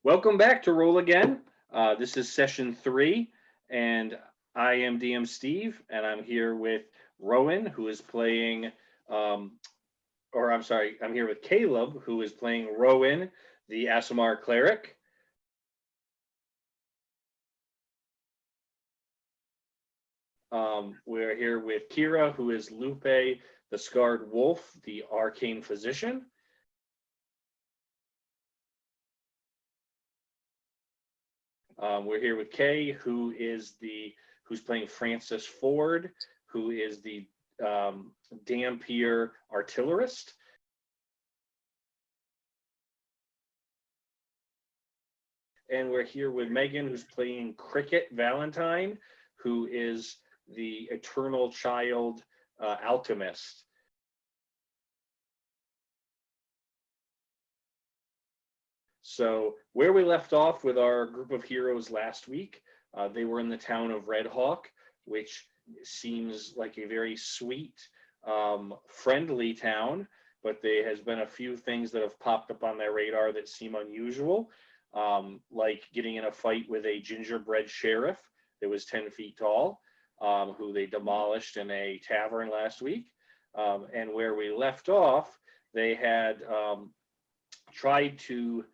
Welcome back to Roll Again. This is session 3, and I am DM Steve, and I'm here with Rowan, who is playing, or I'm sorry, I'm here with Caleb, who is playing Rowan, the Asimar cleric. We're here with Kira, who is Lupe, the Scarred Wolf, the arcane physician. We're here with Kay, who's playing Francis Ford, who is the Dampier artillerist. And we're here with Megan, who's playing Cricket Valentine, who is the Eternal Child alchemist. So where we left off with our group of heroes last week, they were in the town of Red Hawk, which seems like a very sweet, friendly town, but there has been a few things that have popped up on their radar that seem unusual, like getting in a fight with a gingerbread sheriff that was 10 feet tall, who they demolished in a tavern last week. And where we left off, they had tried to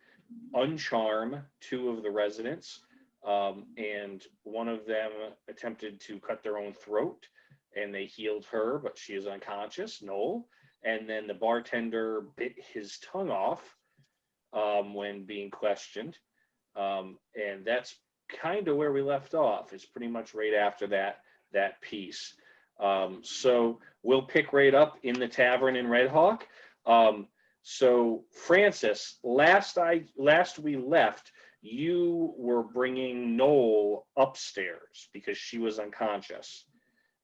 uncharm 2 of the residents, and one of them attempted to cut their own throat, and they healed her, but she is unconscious, Noel. And then the bartender bit his tongue off when being questioned, and that's kind of where we left off. It's pretty much right after that piece. So we'll pick right up in the tavern in Red Hawk. So Francis, last we left, you were bringing Noel upstairs because she was unconscious,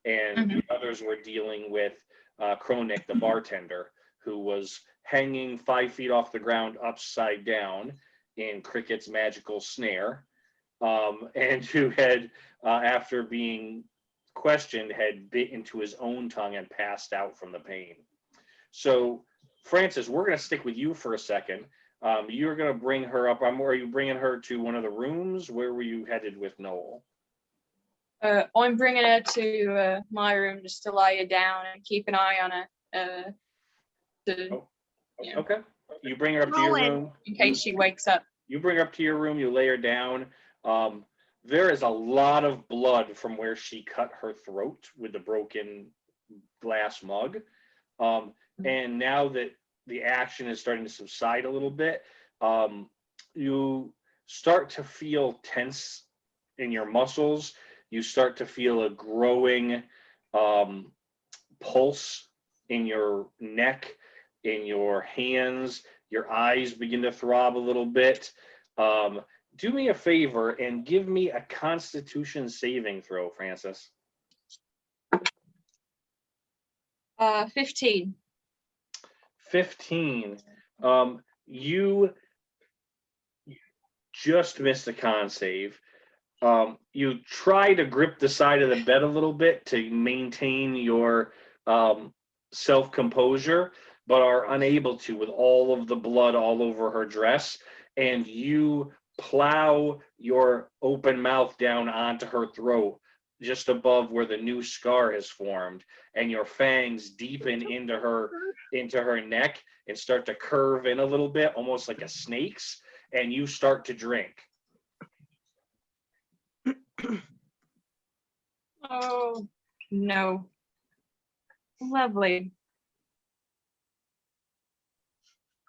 and the others were dealing with Kronik, the bartender, who was hanging 5 feet off the ground upside down in Cricket's magical snare, and who had, after being questioned, had bit into his own tongue and passed out from the pain. So Francis, we're going to stick with you for a second. You're going to bring her up. Are you bringing her to one of the rooms? Where were you headed with Noel? I'm bringing her to my room just to lie her down and keep an eye on her. Okay. You bring her up to your room. In case she wakes up. You bring her up to your room. You lay her down. There is a lot of blood from where she cut her throat with the broken glass mug. And now that the action is starting to subside a little bit, you start to feel tense in your muscles. You start to feel a growing pulse in your neck, in your hands. Your eyes begin to throb a little bit. Do me a favor and give me a Constitution saving throw, Francis. 15. 15. You just missed the con save. You try to grip the side of the bed a little bit to maintain your self-composure, but are unable to with all of the blood all over her dress, and you plow your open mouth down onto her throat, just above where the new scar has formed, and your fangs deepen into her neck and start to curve in a little bit, almost like a snake's, and you start to drink. Oh, no. Lovely.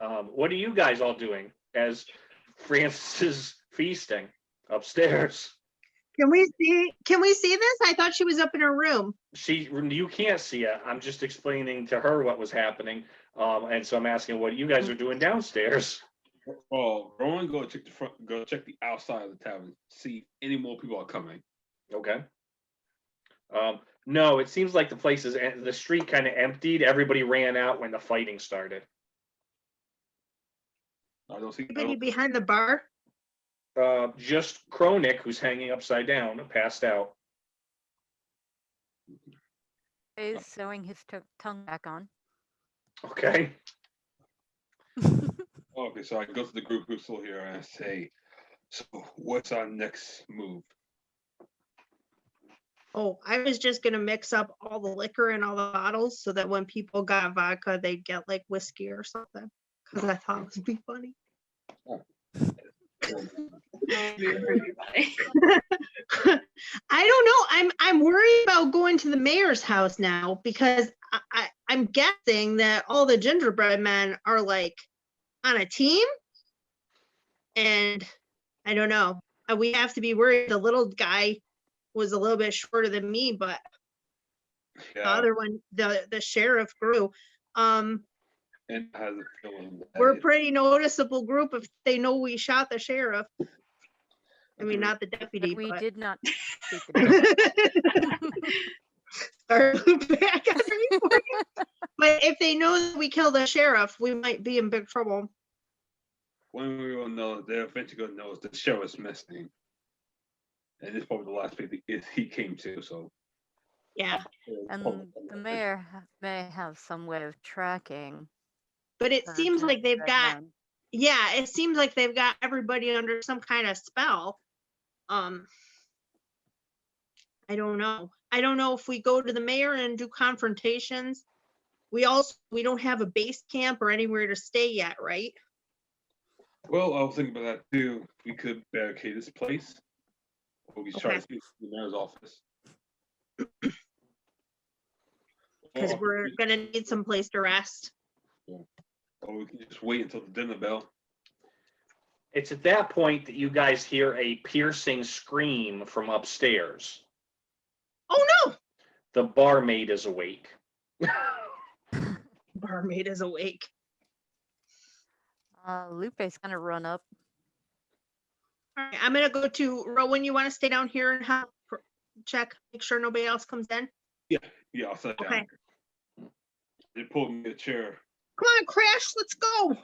What are you guys all doing as Francis is feasting upstairs? Can we see this? I thought she was up in her room. You can't see it. I'm just explaining to her what was happening. And so I'm asking what you guys are doing downstairs. Oh, Rowan, go check the outside of the tavern, see if any more people are coming. Okay. No, it seems like the street kind of emptied. Everybody ran out when the fighting started. I don't see Anybody behind the bar? Just Kronik, who's hanging upside down, passed out. Is sewing his tongue back on. Okay. Okay, so I go to the group who's still here and I say, So what's our next move? Oh, I was just gonna mix up all the liquor in all the bottles so that when people got vodka, they'd get like whiskey or something. Cause I thought it would be funny. That'd be pretty funny. I don't know. I'm worried about going to the mayor's house now because I'm guessing that all the gingerbread men are like on a team. And I don't know. We have to be worried. The little guy was a little bit shorter than me, but the Yeah, other one, the sheriff grew. and has a feeling that We're a pretty noticeable group if they know we shot the sheriff. I mean, not the deputy, We but. did not shoot the Sorry, back after you. But if they know that we killed the sheriff, we might be in big trouble. when we will know, they're eventually gonna know the show is missing. And this is probably the last place he came to, so. Yeah, And the mayor may have some way of tracking. but it the seems like they've gingerbread got, men. yeah, it seems like they've got everybody under some kind of spell. I don't know. I don't know if we go to the mayor and do confrontations. We don't have a base camp or anywhere to stay yet, right? Well, I was thinking about that too. We could barricade this place. Or we could try to Okay. see the mayor's office. Because Or we're gonna need some place to rest. we can just wait until the dinner bell. It's at that point that you guys hear a piercing scream from upstairs. Oh no! The barmaid is awake. Barmaid is awake. Lupe's gonna run up. All right, I'm gonna go to Rowan. You want to stay down here and help check, make sure nobody else comes in? Yeah, I'll sit Okay. down. They pulled me a chair. Come on, Crash, let's go.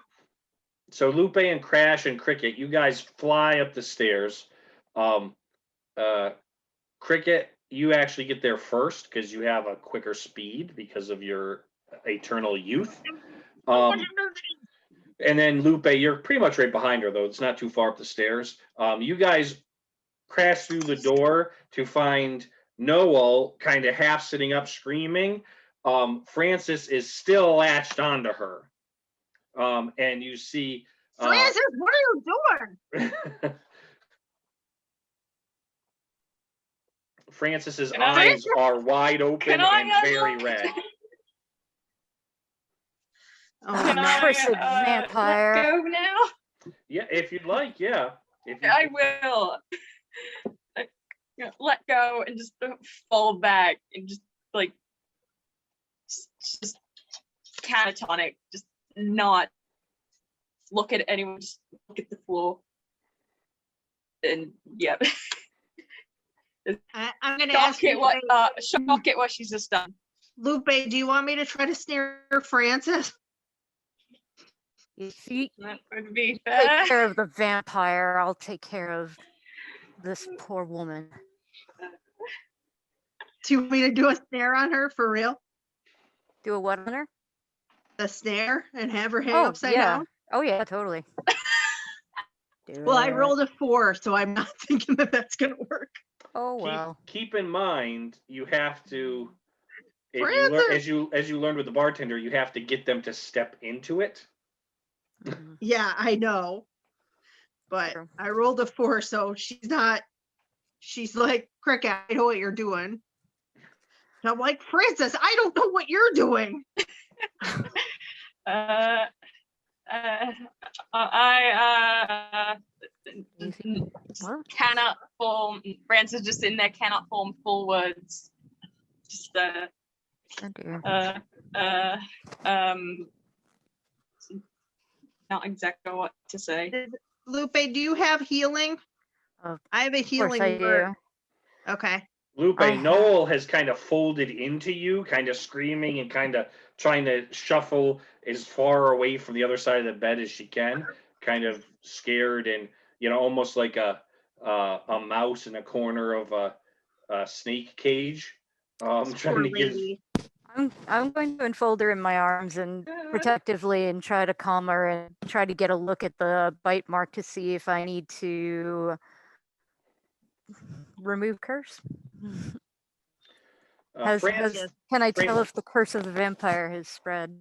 So Lupe and Crash and Cricket, you guys fly up the stairs. Cricket, you actually get there first because you have a quicker speed because of your eternal youth. And then Lupe, you're pretty much right behind her, though. It's not too far up the stairs. You guys crash through the door to find Noel kind of half sitting up screaming. Francis is still latched onto her. And you see Francis, what are you doing? Francis's Can I- eyes are wide open Can I and very red. Oh, Can no. I Cursed vampire. let go now? Yeah, if you'd like, yeah. If you, I will. Let go and just fall back and just like just catatonic, just not look at anyone, just look at the floor. And yeah. I'm gonna ask Shock at what she's just done. Lupe, do you want me to try to snare Francis? If you That would be take fair. care of the vampire, I'll take care of this poor woman. Do you want me to do a snare on her for real? Do a what on her? A snare and have her hang Oh, upside yeah. down? Oh yeah, totally. Do Well, I it. rolled a 4, so I'm not thinking that that's gonna work. Oh well. keep in mind, you have to, if you Francis! as you learned with the bartender, you have to get them to step into it. Mhm. Yeah, I know. But True. I rolled a 4, so she's like, Cricket, I know what you're doing. And I'm like, Francis, I don't know what you're doing. I Easy. What? cannot form. Francis just in there cannot form full words. Just Oh dear. not exactly what to say. Lupe, do you have healing? Of I have a course healing I word. do. Okay. Lupe, I have- Noel has kind of folded into you, kind of screaming and kind of trying to shuffle as far away from the other side of the bed as she can, kind of scared and almost like a mouse in a corner of a snake cage. Poor Trying to get. lady. I'm going to enfold her in my arms and protectively and try to calm her and try to get a look at the bite mark to see if I need to remove curse. Francis, Can I tell Francis, if the curse of the vampire has spread?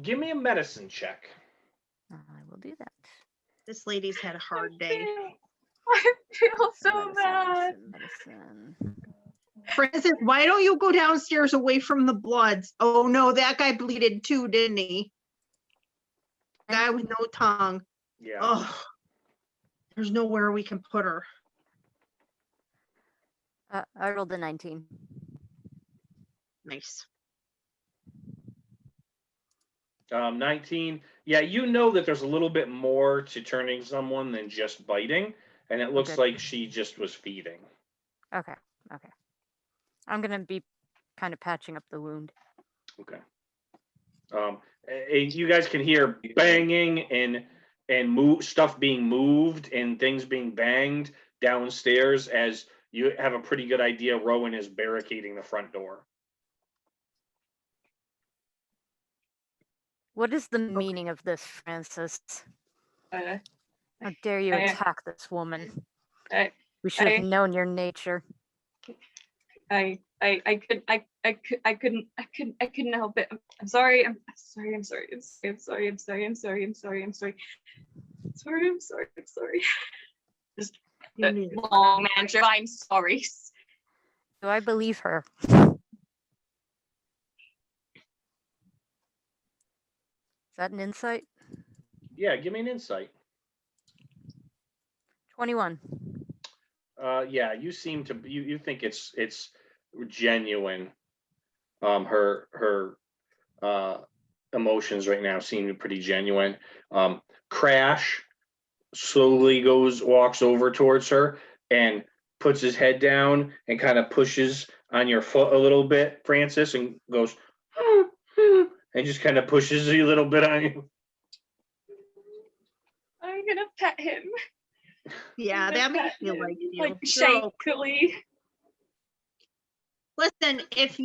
give me a medicine check. I will do that. This lady's had a hard day. I feel so bad. Medicine. Francis, why don't you go downstairs away from the bloods? Oh no, that guy bleeded too, didn't he? Guy with no tongue. Yeah. Oh, there's nowhere we can put her. I rolled a 19. Nice. 19. Yeah, you know that there's a little bit more to turning someone than just biting, and it looks Okay. like she just was feeding. Okay. I'm gonna be kind of patching up the wound. Okay. And you guys can hear banging and stuff being moved and things being banged downstairs as you have a pretty good idea Rowan is barricading the front door. What is the meaning of this, Francis? Uh, How dare you I- attack this woman? I- We should have I- known your nature. I couldn't help it. I'm sorry. I'm sorry. Just You need it. long answer. I'm sorry. Do I believe her? Is that an insight? Yeah, give me an insight. 21. Yeah, you seem to you think it's genuine. Her emotions right now seem pretty genuine. Crash slowly walks over towards her and puts his head down and kind of pushes on your foot a little bit, Francis, and goes and just kind of pushes you a little bit on you. I'm gonna pet him. Yeah, that makes me like you. Like You're okay. shakily. Listen, if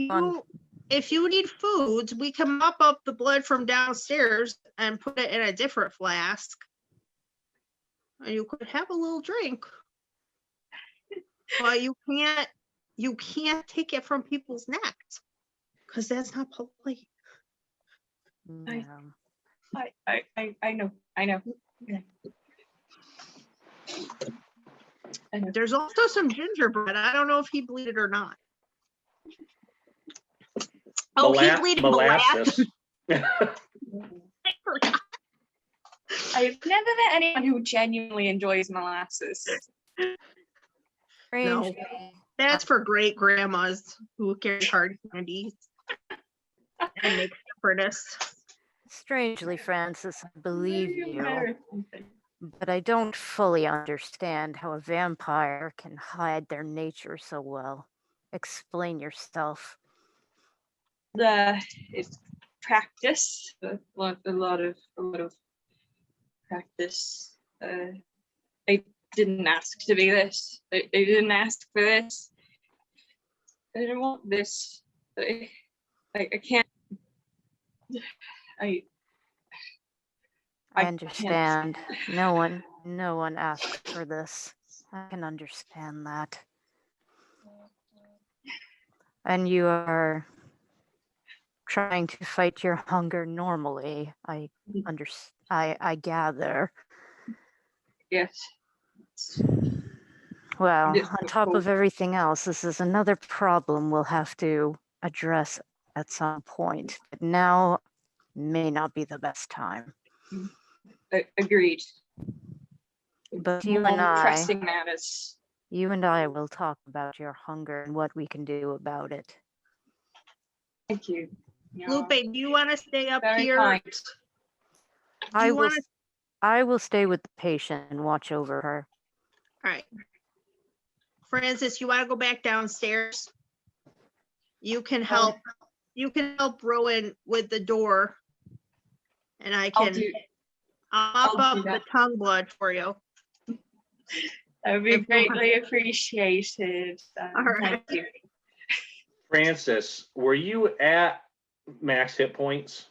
you need foods, we can mop up the blood from downstairs and put it in a different flask. And you could have a little drink. But you can't take it from people's necks. Because that's not polite. No. I know. There's also some gingerbread. I don't know if he bleeded or not. Oh, he bleeded molasses. I forgot. I've never met anyone who genuinely enjoys molasses. Strange. That's for great grandmas who carry hard candies and make shepherdess. Strangely, Francis, I believe you, but I don't fully understand how a vampire can hide their nature so well. Explain yourself. It's practice. A lot of practice. I didn't ask to be this. I didn't ask for this. I didn't want this. I can't. I I understand. No one asked for this. I can understand that. And you are trying to fight your hunger normally. I gather. Yes. Well, Yes, on of top course. of everything else, this is another problem we'll have to address at some point. But now may not be the best time. Agreed. But you More and I, pressing matters. will talk about your hunger and what we can do about it. Thank you. You know, Lupe, do you want to stay up very here? kind. Do you wanna- I will stay with the patient and watch over her. All right. Francis, you want to go back downstairs? You can help. You can help Rowan with the door, and I'll I'll mop do up the that. tongue blood for you. That would be If you want- greatly appreciated. All right. Thank you. Francis, were you at max hit points?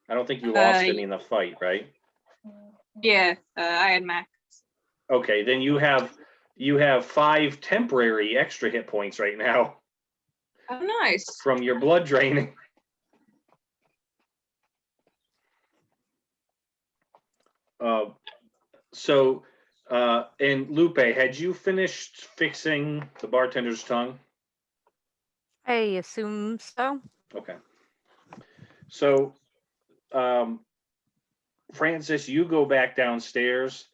I don't think you lost any in the fight, right? Yeah, I had max. Okay, then you have 5 temporary extra hit points right now Oh, nice. from your blood draining. And Lupe, had you finished fixing the bartender's tongue? I assume so. Okay. So, Francis, you go back downstairs.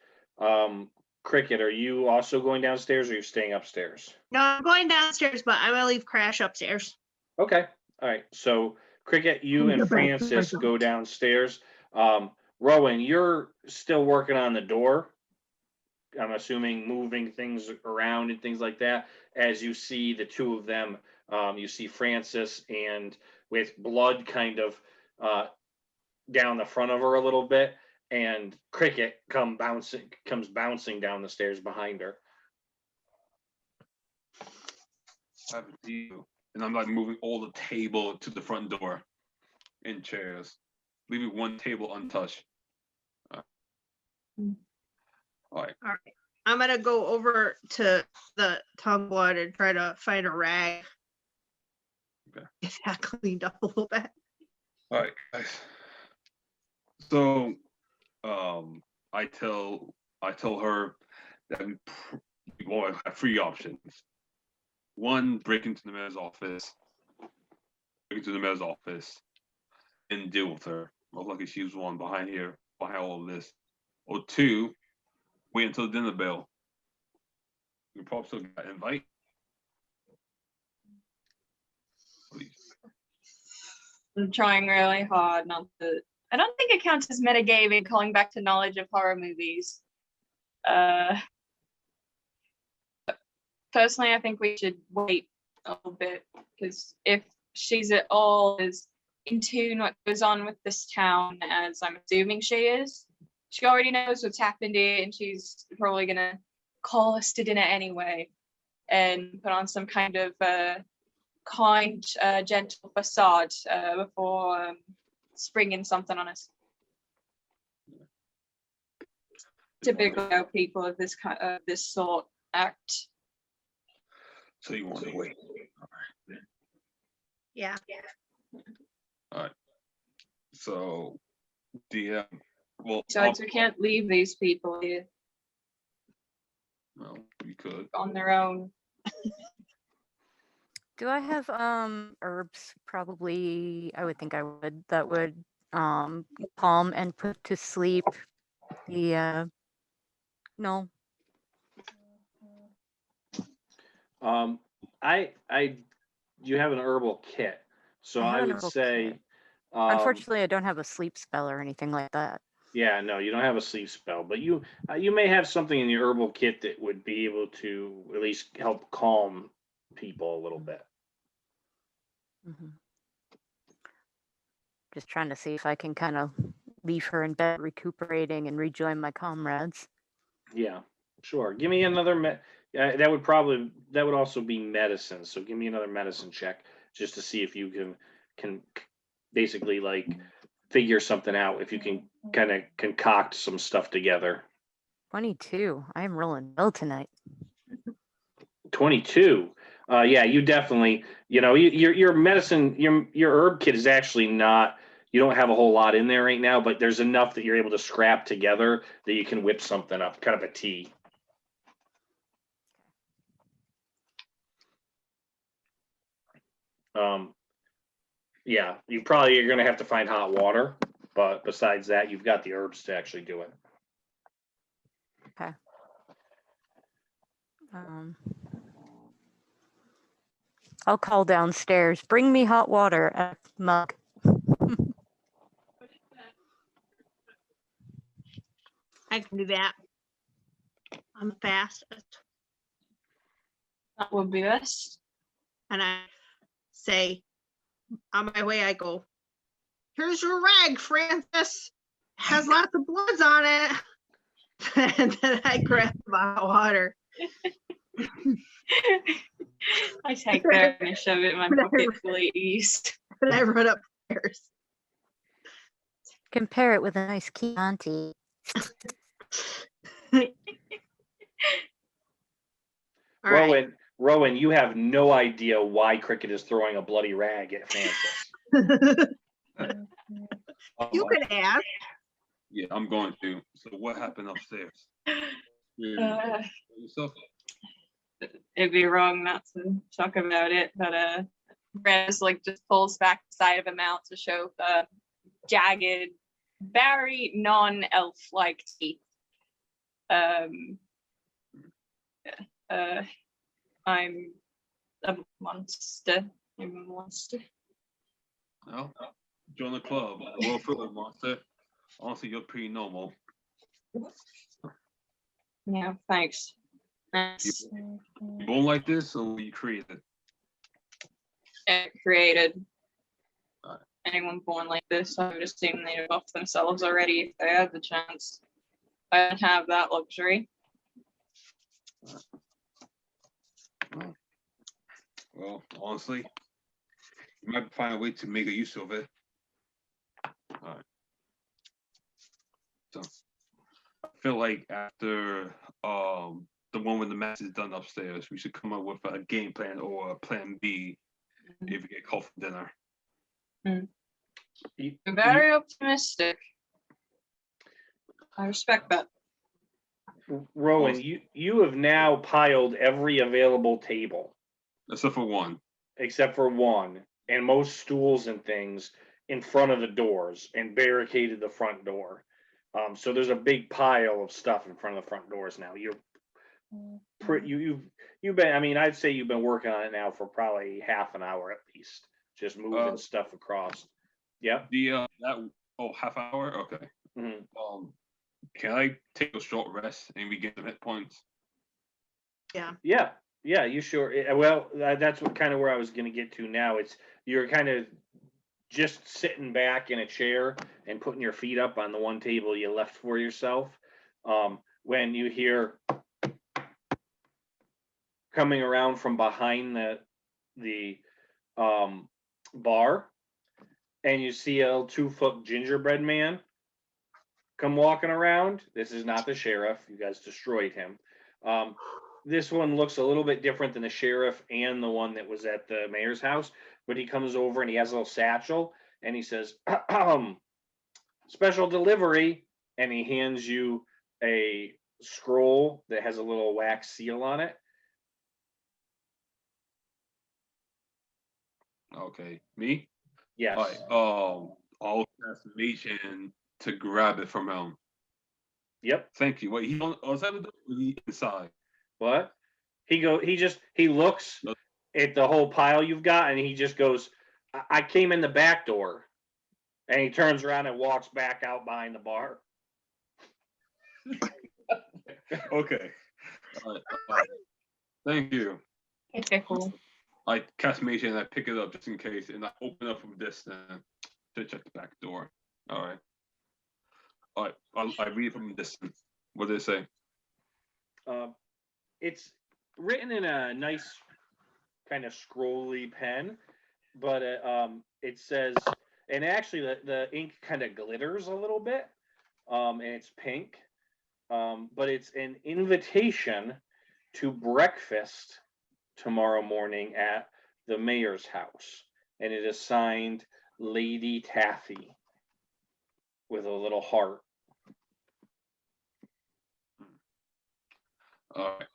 Cricket, are you also going downstairs or are you staying upstairs? No, I'm going downstairs, but I'm gonna leave Crash upstairs. Okay. All right. So, Cricket, you and Francis go downstairs. Rowan, you're still working on the door. I'm assuming moving things around and things like that. As you see the two of them, you see Francis and with blood kind of down the front of her a little bit, and Cricket comes bouncing down the stairs behind her. I have a deal. And I'm like moving all the table to the front door and chairs, leaving one table untouched. All right. All right. I'm gonna go over to the tongue blood and try to find a rag. Okay. Get that cleaned up a little bit. All right, guys. So, I tell her that we have 3 options. 1, break into the mayor's office, and deal with her. Most likely she was the one behind all of this. Or 2, wait until the dinner bell. You probably still got an invite. Please. I'm trying really hard not to. I don't think it counts as metagaming calling back to knowledge of horror movies. Personally, I think we should wait a little bit because if she's at all as in tune what goes on with this town as I'm assuming she is, she already knows what's happened here and she's probably gonna call us to dinner anyway and put on some kind of kind, gentle facade before springing something on us. Typically, how people of this sort act. So you want to wait? All right. Yeah. All right. So, well, Besides, we can't leave these people here well, we could. on their own. Do I have herbs? Probably, I would think I would. That would calm and put to sleep the no. You have an herbal kit, so I have I an would herbal say. kit. Unfortunately, I don't have a sleep spell or anything like that. Yeah, no, you don't have a sleep spell, but you may have something in your herbal kit that would be able to at least help calm people a little bit. Mm-hmm. Just trying to see if I can kind of leave her in bed recuperating and rejoin my comrades. Yeah, sure. Give me another that would also be medicine. So give me another medicine check just to see if you can basically like figure something out, if you can kind of concoct some stuff together. 22. I'm rolling well tonight. 22. Yeah, you definitely, your medicine, your herb kit is actually not, you don't have a whole lot in there right now, but there's enough that you're able to scrap together that you can whip something up, kind of a tea. Yeah, you're going to have to find hot water, but besides that, you've got the herbs to actually do it. Okay. I'll call downstairs. Bring me hot water at mug. I can do that. I'm the fastest. That would be best. And I say, on my way, I go, here's your rag, Francis. Has lots of bloods on it. And then I grab my water. I take that and I shove it in my pocket fully east. And I run upstairs. Compare it with a nice Chianti. All right. Rowan, you have no idea why Cricket is throwing a bloody rag at Francis. You could ask. Yeah, I'm going to. So what happened upstairs? Uh, Yourself? It'd be wrong not to talk about it, but Rez like just pulls back the side of him out to show the jagged, very non-elf-like teeth. I'm a monster. I'm a monster. No. Join the club. World Football Monster. Honestly, you're pretty normal. Yeah, thanks. Nice. You born like this, or were you created? Created. Alright. Anyone born like this, I would assume they'd have off themselves already if they had the chance. I don't have that luxury. Well, honestly, you might find a way to make a use of it. All right. So, I feel like after the one with the match is done upstairs, we should come up with a game plan or a plan B if we get called for dinner. You- Very optimistic. I respect that. Rowan, you have now piled every available table Except for one. except for one, and most stools and things in front of the doors, and barricaded the front door. So there's a big pile of stuff in front of the front doors now. You've been. I mean, I'd say you've been working on it now for probably half an hour at least, just moving stuff across. Yep. The half hour. Okay. Mhm. Can I take a short rest and we get some hit points? Yeah, you sure? Well, that's what kind of where I was going to get to now. You're kind of just sitting back in a chair and putting your feet up on the one table you left for yourself. When you hear coming around from behind the bar, and you see a 2-foot gingerbread man come walking around. This is not the sheriff. You guys destroyed him. This one looks a little bit different than the sheriff and the one that was at the mayor's house, but he comes over and he has a little satchel and he says, special delivery. And he hands you a scroll that has a little wax seal on it. Okay. Me? Yes. All right. I'll cast Magician to grab it from him. Yep. Thank you. Wait, he on outside of the door or he inside? What? He looks at the whole pile you've got and he just goes, I came in the back door. And he turns around and walks back out behind the bar. Okay. All right. Thank you. Okay, cool. I cast Magician and I pick it up just in case, and I open up from a distance to check the back door. All right. I read it from a distance. What did it say? It's written in a nice kind of scrolly pen, but it says, and actually the ink kind of glitters a little bit, and it's pink, but it's an invitation to breakfast tomorrow morning at the mayor's house, and it is signed Lady Taffy with a little heart. All right.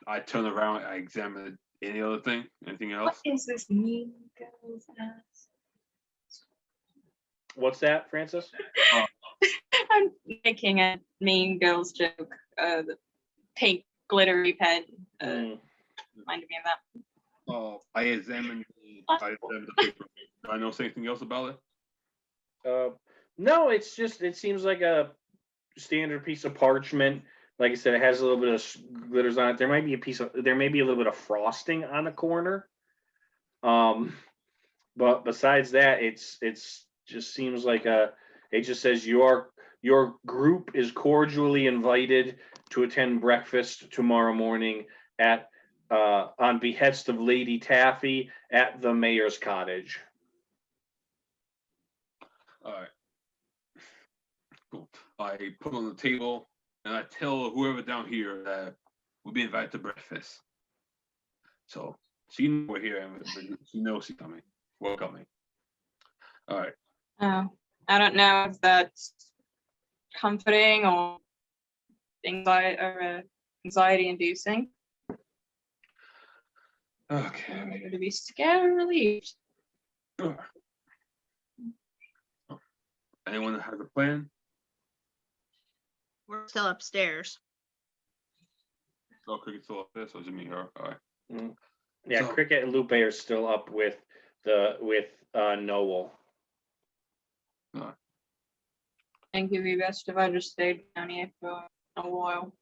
I turn around. I examine any other thing. Anything What else? is this mean girl's ass? What's that, Francis? I'm making a mean girls joke. The pink glittery pen reminded me of that. I examine the paper. Do I know anything else about it? No, it seems like a standard piece of parchment. Like I said, it has a little bit of glitters on it. There may be a little bit of frosting on the corner. But besides that, it's just seems like it just says your group is cordially invited to attend breakfast tomorrow morning at on behest of Lady Taffy at the mayor's cottage. All right. Cool. I put on the table and I tell whoever down here that we'll be invited to breakfast. So she knows we're here and she knows she's coming. We're coming. All right. Oh, I don't know if that's comforting or anxiety inducing. Okay. I'm going to be scared or relieved. Sure. Anyone have a plan? We're still upstairs. Oh, Cricket's still up there, so it's me her. All right. Yeah, So- Cricket and Lupe are still up with Noel. I think it'd be best if I just stayed down here for a while.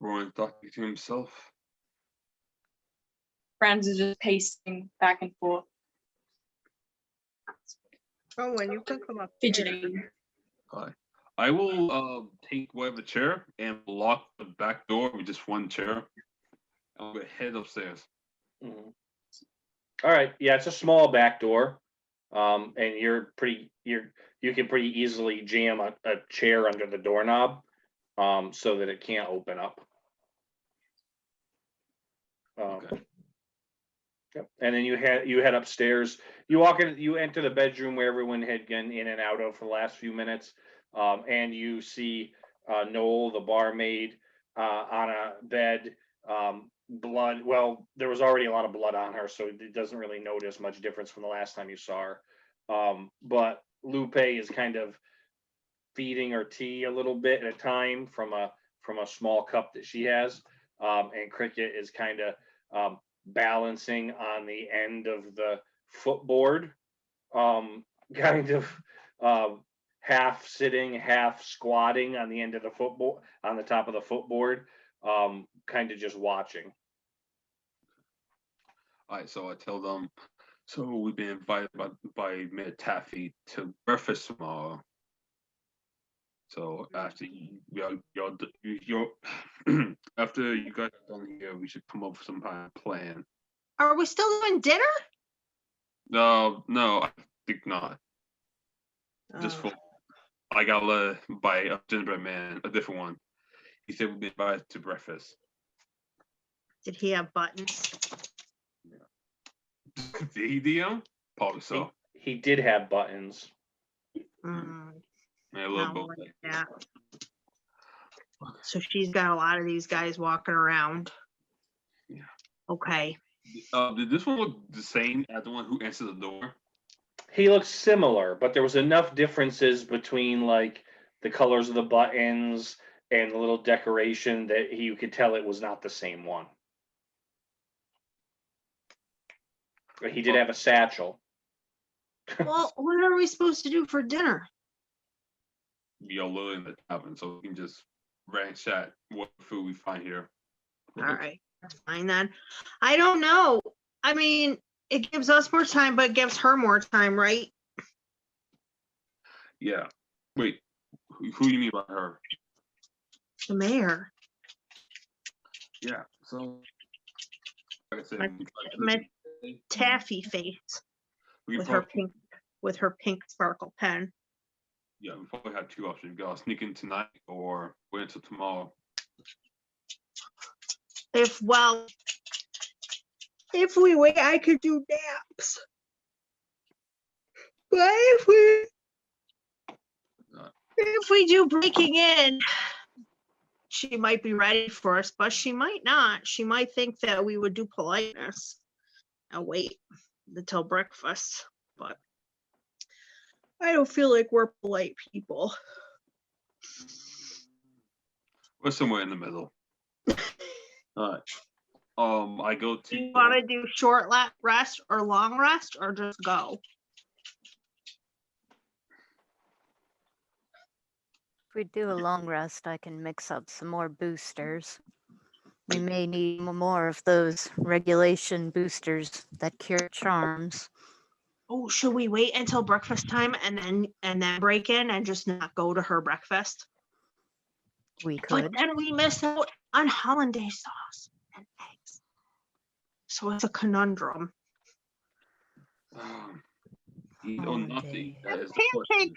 Rowan talking to himself. Friends is just pacing back and forth, Oh, and you can come up. fidgeting. All right. I will take whatever chair and lock the back door with just one chair. I'll head upstairs. Mhm. All right, yeah, it's a small back door, and you can pretty easily jam a chair under the doorknob, so that it can't open up. Okay. Yep. And then you head upstairs. You enter the bedroom where everyone had gone in and out of for the last few minutes, and you see Noel, the barmaid, on a bed. Blood. Well, there was already a lot of blood on her, so it doesn't really notice much difference from the last time you saw her. But Lupe is kind of feeding her tea a little bit at a time from a small cup that she has, and Cricket is kind of balancing on the end of the footboard, kind of half sitting, half squatting on the end of the footboard, on the top of the footboard, kind of just watching. All right, so I tell them, so we've been invited by Mayor Taffy to breakfast tomorrow. So after you're after you guys are done here, we should come up with some kind of plan. Are we still doing dinner? No, I think not. Just Oh. for I gotta buy a gingerbread man, a different one. He said we'd be invited to breakfast. Did he have buttons? Did he DM? Probably so. He did have buttons. Mm, Yeah, a little no, both. like that. So she's got a lot of these guys walking around. Yeah. Okay. Did this one look the same as the one who answered the door? He looks similar, but there was enough differences between like the colors of the buttons and the little decoration that you could tell it was not the same one. But he did have a satchel. Well, what are we supposed to do for dinner? Be all literally in the tavern, so we can just ransack what food we find here. All right, that's fine then. I don't know. I mean, it gives us more time, but it gives her more time, right? Yeah. Wait, who do you mean by her? The mayor. Yeah. So, like I said, My Taffy face we with probably, her pink sparkle pen. yeah, we probably have two options. We gotta sneak in tonight or wait until tomorrow. If we wait, I could do naps. But if we do breaking in, she might be ready for us, but she might not. She might think that we would do politeness and wait until breakfast. But I don't feel like we're polite people. We're somewhere in the middle. All right. I go Do to. you want to do short rest or long rest or just go? If we do a long rest, I can mix up some more boosters. We may need more of those regulation boosters that cure charms. Oh, should we wait until breakfast time and then break in and just not go to her breakfast? We But could. then we miss out on hollandaise sauce and eggs. So it's a conundrum. Eat or nothing. That is the question.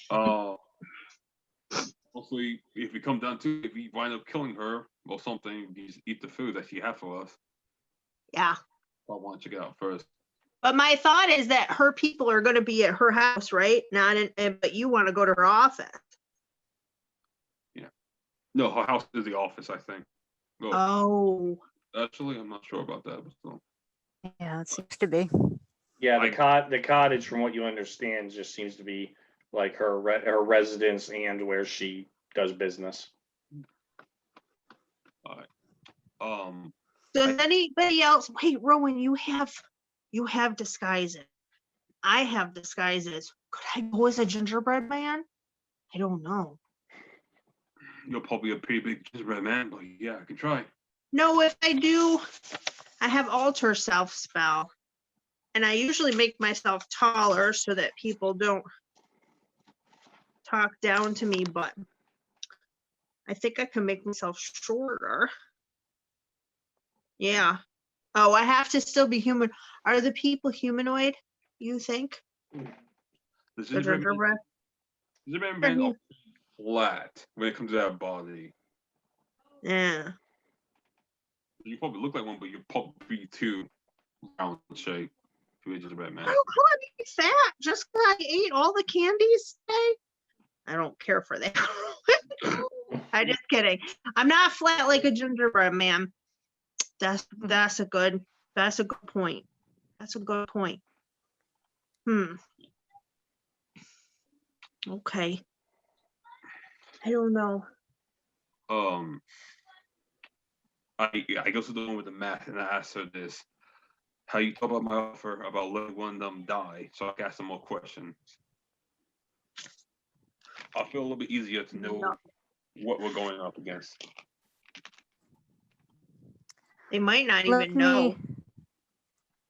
Pancakes. Hopefully, if we come down to it, if we wind up killing her or something, you just eat the food that she had for us. Yeah. But why don't you get out first? But my thought is that her people are going to be at her house, right? But you want to go to her office. No, her house is the office, I think. No, Oh. actually, I'm not sure about that, but still. Yeah, it seems to be. Yeah, I- the cottage, from what you understand, just seems to be like her her residence and where she does business. Does anybody else? Wait, Rowan, you have disguises. I have disguises. Could I go as a gingerbread man? I don't know. You're probably a pretty big gingerbread man, but yeah, I can try. No, if I do, I have alter self spell. And I usually make myself taller so that people don't talk down to me, but I think I can make myself shorter. Yeah. Oh, I have to still be human. Are the people humanoid, you think? The The gingerbread gingerbread? man are flat when it comes to that body. Yeah. You probably look like one, but you're probably too round shape to be a gingerbread man. How could I be fat just because I ate all the candies today? I don't care for that. I'm just kidding. I'm not flat like a gingerbread man. That's a good point. That's a good point. Okay. I don't know. I go to the one with the math and I asked her this. How you talk about my offer about letting one of them die, so I can ask them more questions. I feel a little bit easier to know what we're going up against. They might not Let even know.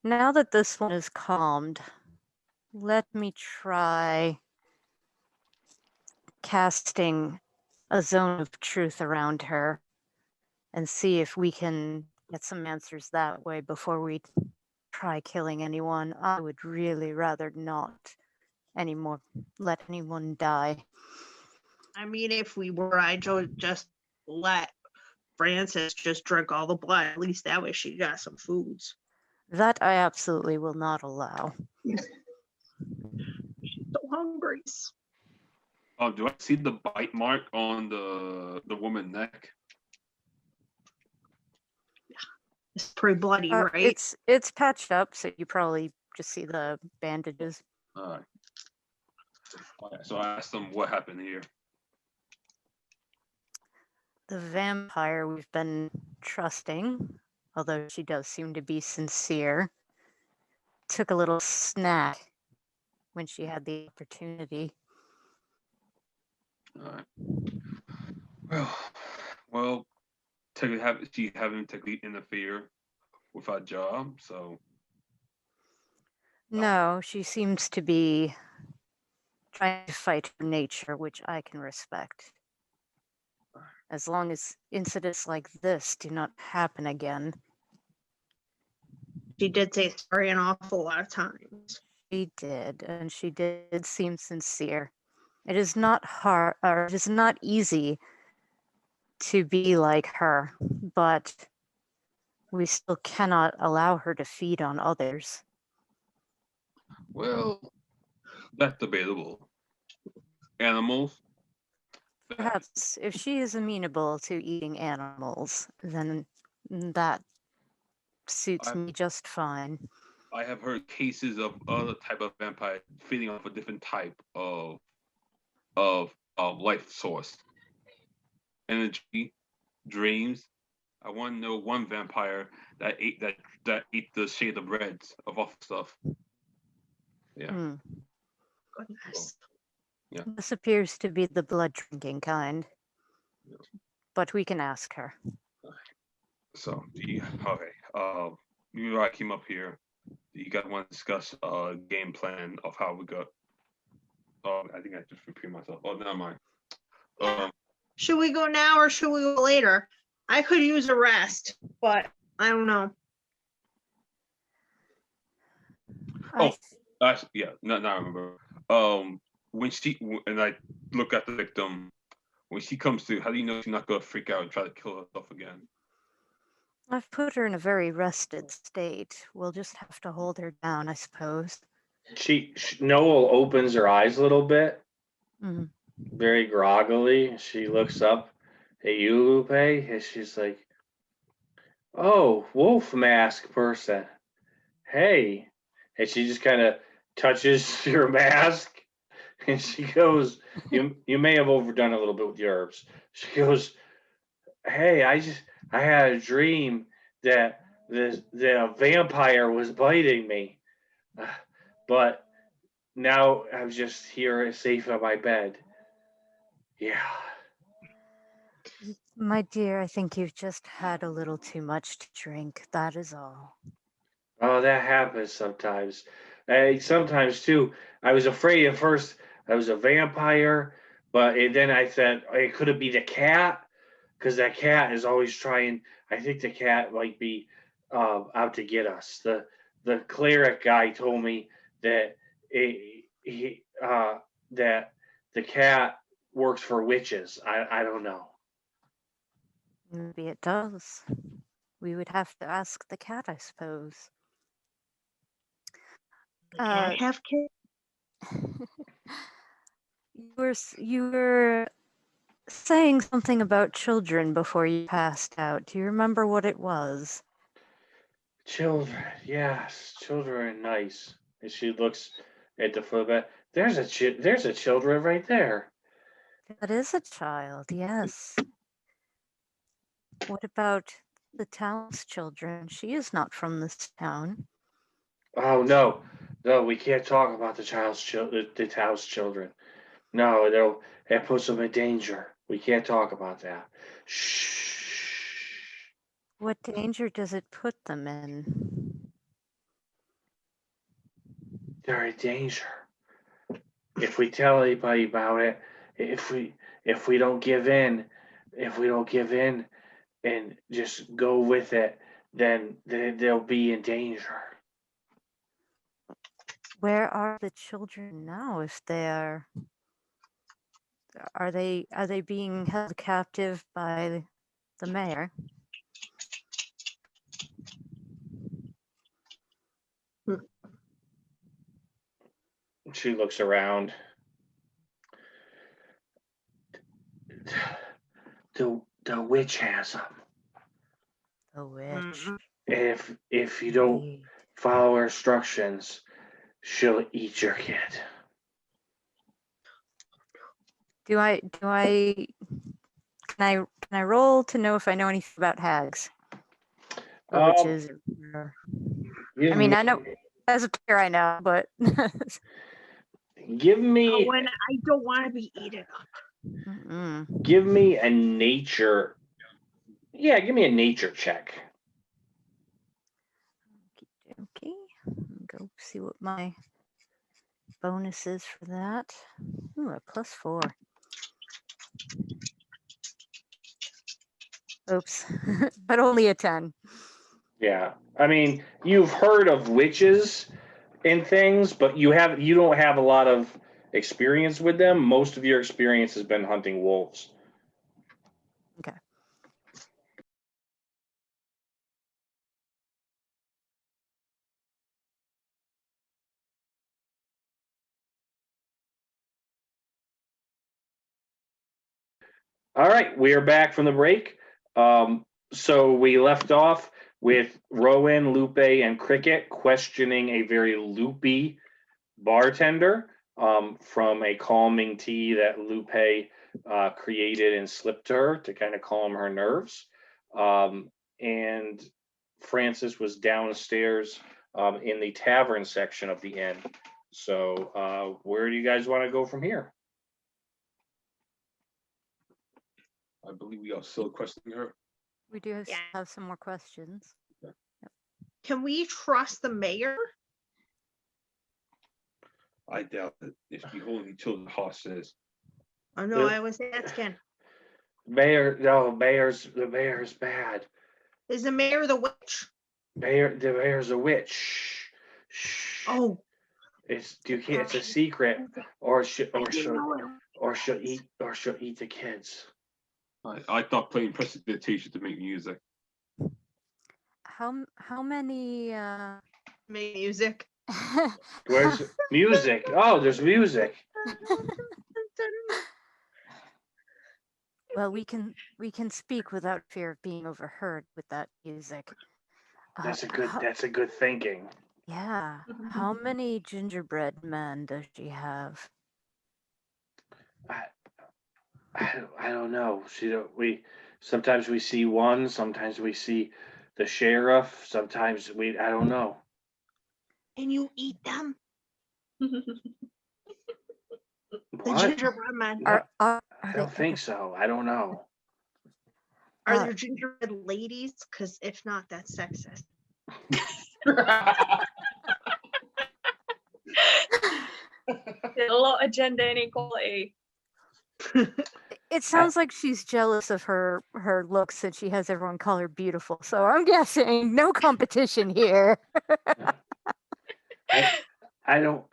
Now that this one is calmed, let me try casting a zone of truth around her and see if we can get some answers that way before we try killing anyone. I would really rather not anymore let anyone die. I mean, if we were, I'd just let Frances just drink all the blood. At least that way she got some foods. That I absolutely will not allow. She's so hungry. Do I see the bite mark on the woman's neck? It's pretty bloody, right? It's patched up, so you probably just see the bandages. All right. Okay, so I asked them what happened here. The vampire we've been trusting, although she does seem to be sincere, took a little snack when she had the opportunity. All right. Well, she having technically interfere with our job, so. No, she seems to be trying to fight her nature, which I can respect. As long as incidents like this do not happen again. She did say sorry an awful lot of times. She did, and she did seem sincere. It is not hard, or it is not easy to be like her, but we still cannot allow her to feed on others. Well, that's debatable. Animals? Perhaps if she is amenable to eating animals, then that suits me just fine. I have heard cases of other type of vampire feeding off a different type of life source. Energy, dreams. I want to know one vampire that ate the shade of reds of awful stuff. Yeah. Goodness. Yeah. This appears to be the blood drinking kind. Yeah. But we can ask her. So, okay. Before I came up here, do you guys want to discuss a game plan of how we got? Oh, I think I just repeated myself. Oh, never mind. Should we go now or should we go later? I could use a rest, but I don't know. I Yeah, no, I remember. When and I look at the victim, when she comes to, how do you know she's not gonna freak out and try to kill herself again? I've put her in a very rested state. We'll just have to hold her down, I suppose. Noel opens her eyes a little bit, Mm. very groggily. She looks up at you, Lupe, and she's like, "Oh, wolf mask person. Hey." And she just kind of touches your mask, and she goes, "You may have overdone a little bit with the herbs." She goes, "Hey, I had a dream that the vampire was biting me, but now I'm just here safe in my bed." Yeah. My dear, I think you've just had a little too much to drink. That is all. Oh, that happens sometimes. Sometimes too. I was afraid at first I was a vampire, but then I said, "Hey, could it be the cat? Because that cat is always trying. I think the cat might be out to get us." The cleric guy told me that that the cat works for witches. I don't know. Maybe it does. We would have to ask the cat, I suppose. Can't have kids. You were saying something about children before you passed out. Do you remember what it was? Children, yes, children are nice. And she looks at the footbed. There's a children right there. That is a child, yes. What about the town's children? She is not from this town. Oh no, no, we can't talk about the town's children. No, it puts them in danger. We can't talk about that. Shh. What danger does it put them in? They're in danger. If we tell anybody about it, if we don't give in, if we don't give in and just go with it, then they'll be in danger. Where are the children now if they are they being held captive by the mayor? She looks around. The witch has them. The witch. Mhm. If you don't Indeed. follow her instructions, she'll eat your kid. Do I can I roll to know if I know anything about hags or witches? I mean, I know as a player I know, but Give Oh, me and I don't want to be eaten up. Mm-mm. give me a nature. Yeah, give me a nature check. Okay, go see what my bonus is for that. Ooh, a +4. Oops, but only a 10. Yeah. I mean, you've heard of witches and things, but you don't have a lot of experience with them. Most of your experience has been hunting wolves. Okay. All right, we are back from the break. So we left off with Rowan, Lupe, and Cricket questioning a very loopy bartender from a calming tea that Lupe created and slipped to her to kind of calm her nerves. And Francis was downstairs in the tavern section of the inn. So where do you guys want to go from here? I believe we are still questioning her. We do Yeah. have some more questions. Can we trust the mayor? I doubt that if we hold each other hostage. Oh no, Yeah. I was asking. No, the mayor's bad. Is the mayor the witch? The mayor's a witch. Shh. Oh, It's a secret, or she'll I didn't know it. she'll eat the kids. I thought playing prestidigitation to make music. How many Make music. Where's music? Oh, there's music. Well, we can speak without fear of being overheard with that music. That's How- a good thinking. yeah. How many gingerbread men does she have? I don't know. Sometimes we see one, sometimes we see the sheriff, sometimes I don't know. And you eat them? The What? gingerbread men. No, Are I they don't think so. I don't know. Are uh, there gingerbread ladies? Because if not, that's sexist. A lot of gender inequality. It sounds like she's jealous of her looks and she has everyone call her beautiful. So I'm guessing no competition here. I don't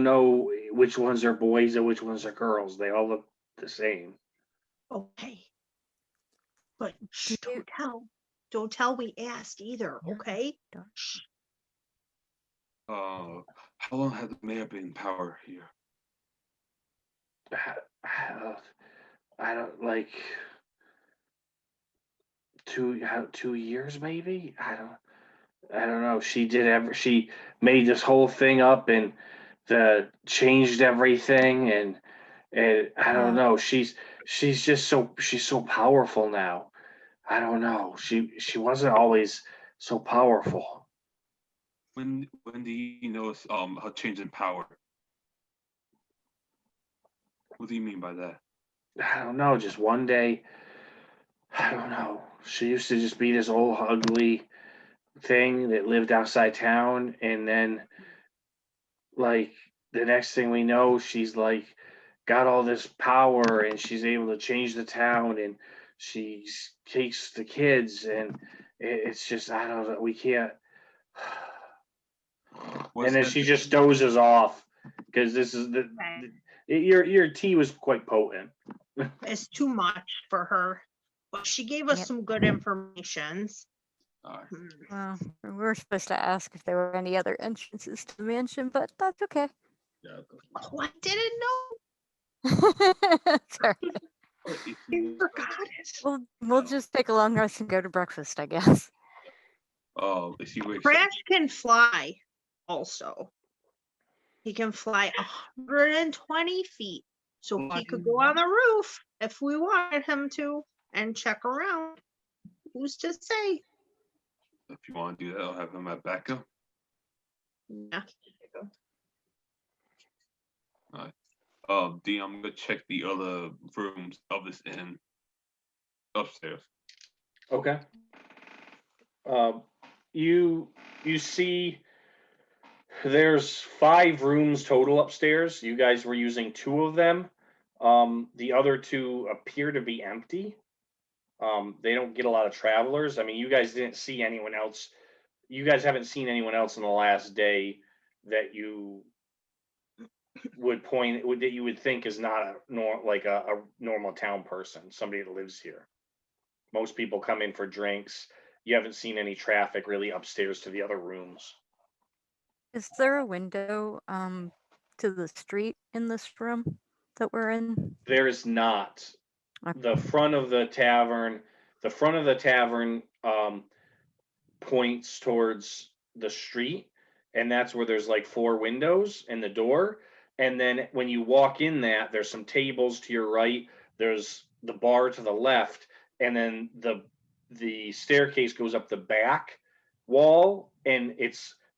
know which ones are boys and which ones are girls. They all look the same. Okay. But shh, Do you- don't tell. Don't tell we asked either, Yeah. okay? How long has the mayor been in power here? I don't like 2 years maybe. I don't know. She made this whole thing up and changed everything and I don't know. She's she's so powerful now. I don't know. She wasn't always so powerful. When do you notice her change in power? What do you mean by that? I don't know. Just one day, I don't know. She used to just be this old ugly thing that lived outside town, and then like the next thing we know, she's like got all this power and she's able to change the town and she takes the kids and it's just I don't know. We can't. What's And then that- she just dozes off because this is your tea was quite potent. It's too much for her. But she gave us Yep. some good information. Alright. Well, we were supposed to ask if there were any other entrances to the mansion, but that's okay. Yeah. Oh, I didn't know. Sorry. I forgot it. We'll just take a long rest and go to breakfast, I guess. Is he wakes up? Crash can fly also. He can fly 120 feet. So he could go on the roof if we wanted him to and check around. Who's to say? If you want to do that, I'll have him at backup. Yeah. D, I'm gonna check the other rooms of this inn upstairs. Okay. You see there's 5 rooms total upstairs. You guys were using 2 of them. The other 2 appear to be empty. They don't get a lot of travelers. I mean, you guys didn't see anyone else. You guys haven't seen anyone else in the last day that you that you would think is not a normal town person, somebody that lives here. Most people come in for drinks. You haven't seen any traffic really upstairs to the other rooms. Is there a window to the street in this room that we're in? There is not. Okay. The front of the tavern points towards the street, and that's where there's like 4 windows and the door. And then when you walk in there's some tables to your right, there's the bar to the left, and then the staircase goes up the back wall, and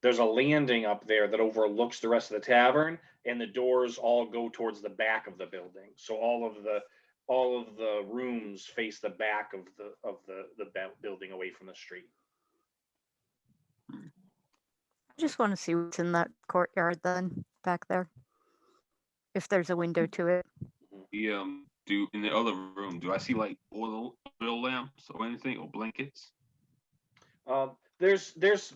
there's a landing up there that overlooks the rest of the tavern, and the doors all go towards the back of the building. So all of the rooms face the back of the building away from the street. I just want to see what's in that courtyard then, back there. If there's a window to it. do in the other room? Do I see like oil lamps or anything or blankets? There's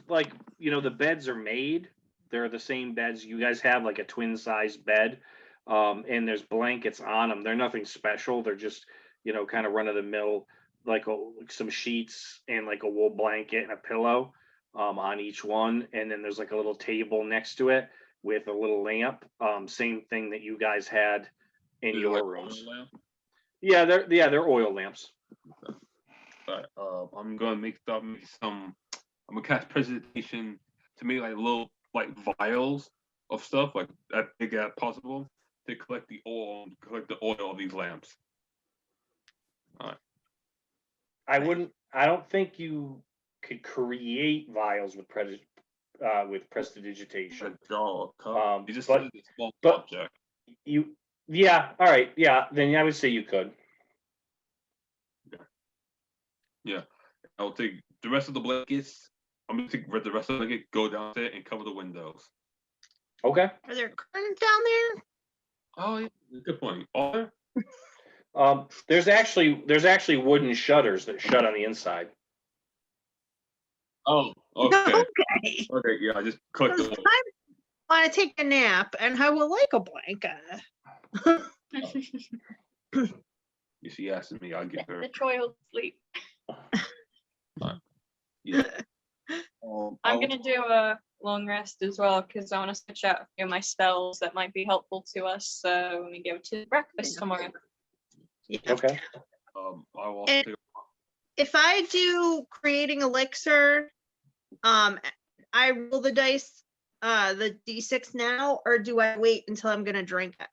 like, the beds are made. They're the same beds you guys have, like a twin size bed. And there's blankets on them. They're nothing special. They're just, kind of run of the mill, like some sheets and like a wool blanket and a pillow on each one. And then there's like a little table next to it with a little lamp. Same thing that you guys had in Is it your like rooms. oil lamp? They're oil lamps. But I'm gonna make some. I'm gonna cast presentation to make like little like vials of stuff like as big as possible to collect the oil of these lamps. I don't think you could create vials with prestidigitation. Draw a cup. You just but- said it's a small but- object. All right, then I would say you could. Yeah, I'll take the rest of the blankets. I'm gonna take the rest of the blanket, go downstairs and cover the windows. Okay. Are there curtains down there? Oh, yeah, good point. Are there? There's actually wooden shutters that shut on the inside. Oh, okay. Okay. Okay, yeah, I just clicked Because the I want to take a nap and I would like a blanket. If she asks me, I'll give her. The Troy will sleep. Yeah. I'm I'll- gonna do a long rest as well because I want to switch out a few of my spells that might be helpful to us. So when we go to breakfast tomorrow. Yeah. Okay. I will And- take. If I do creating elixir, I roll the dice, the d6 now, or do I wait until I'm gonna drink it?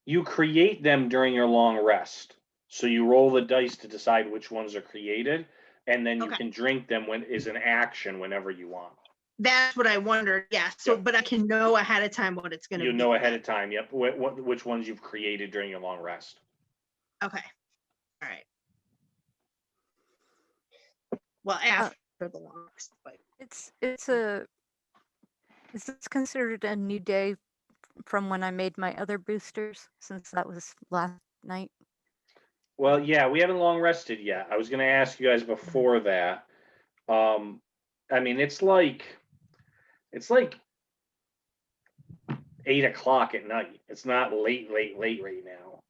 You create them during your long rest. So you roll the dice to decide which ones are created, and then you Okay. can drink them when is an action whenever you want. That's what I wondered. Yeah. So, Yeah. but I can know ahead of time what it's gonna You be. know ahead of time. Yep. Which ones you've created during your long rest. Okay. All right. Well, after the long rest, but Is this considered a new day from when I made my other boosters, since that was last night? Well, yeah, we haven't long rested yet. I was going to ask you guys before that. I mean, it's like 8 o'clock at night. It's not late right now.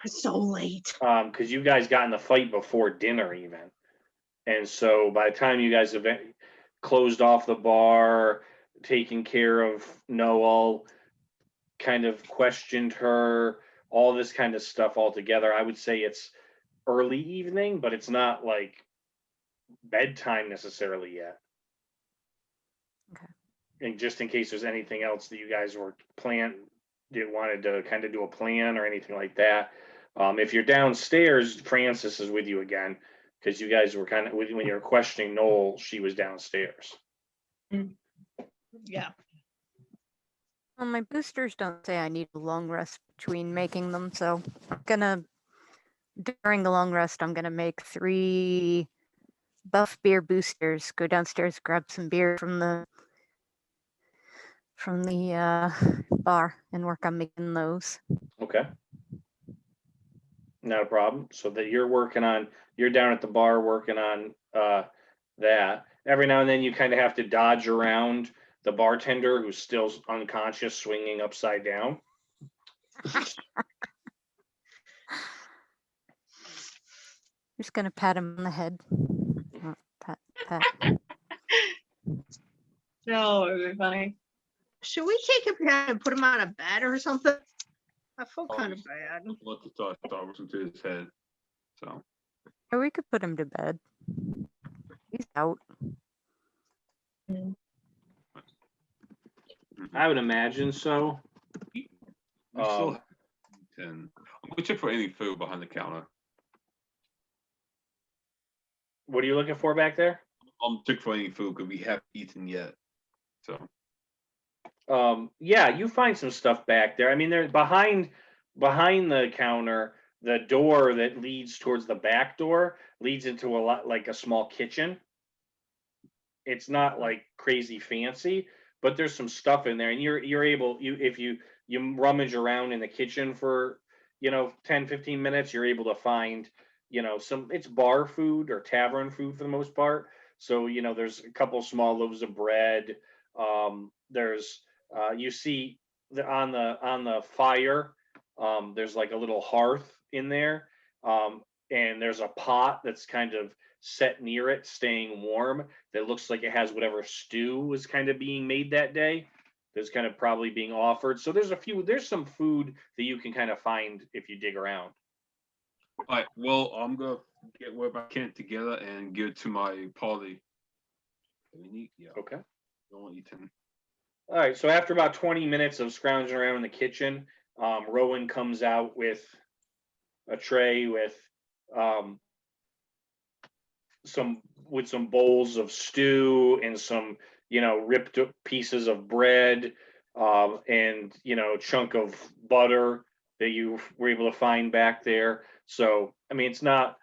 it's so late. Because you guys got in the fight before dinner even, and so by the time you guys have closed off the bar, taken care of Noel, kind of questioned her, all this kind of stuff all together, I would say it's early evening, but it's not like bedtime necessarily yet. Okay. And just in case there's anything else that you guys wanted to kind of do a plan or anything like that. If you're downstairs, Francis is with you again, because you guys were kind of, when you were questioning Noel, she was downstairs. Yeah. Well, my boosters don't say I need a long rest between making them, so during the long rest, I'm gonna make 3 buff beer boosters. Go downstairs, grab some beer from the bar, and work on making those. Okay. Not a problem. So that you're down at the bar working on that. Every now and then you kind of have to dodge around the bartender who's still unconscious, swinging upside down. Just gonna pat him on the head. Pat. No, it would be funny. Should we take him down and put him on a bed or something? I feel Oh, kind of bad. Let the thought was into his head. So Or we could put him to bed. He's out. I would imagine so. we still Um, have 10. I'm gonna check for any food behind the counter. What are you looking for back there? I'm checking for any food because we haven't eaten yet. So Yeah, you find some stuff back there. I mean, they're behind the counter. The door that leads towards the back door leads into a small kitchen. It's not like crazy fancy, but there's some stuff in there, and you're able, if you you rummage around in the kitchen for 10, 15 minutes, you're able to find it's bar food or tavern food for the most part. So there's a couple small loaves of bread. There's you see on the fire, there's like a little hearth in there, and there's a pot that's kind of set near it, staying warm, that looks like it has whatever stew was kind of being made that day. That's kind of probably being offered. So there's some food that you can kind of find if you dig around. All right. Well, I'm gonna get what I can together and give it to my party. Yeah. Okay. Don't eat them. All right. So after about 20 minutes of scrounging around in the kitchen, Rowan comes out with a tray with some bowls of stew and some ripped up pieces of bread, and a chunk of butter that you were able to find back there. So I mean, it's not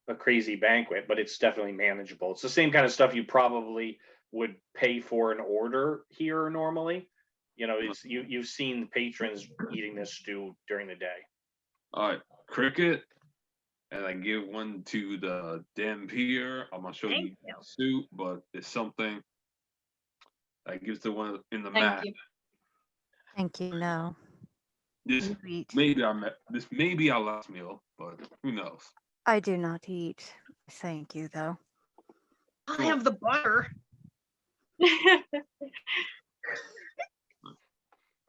a crazy banquet, but it's definitely manageable. It's the same kind of stuff you probably would pay for an order here normally. You've seen the patrons eating this stew during the day. All right, cricket, and I give one to the Dampier. I'm not sure Thank you you. suit, but it's something. I gives the one in the Thank mat. you. Thank you. No. This You eat. this may be our last meal, but who knows? I do not eat. Thank you, though. I'll have the butter.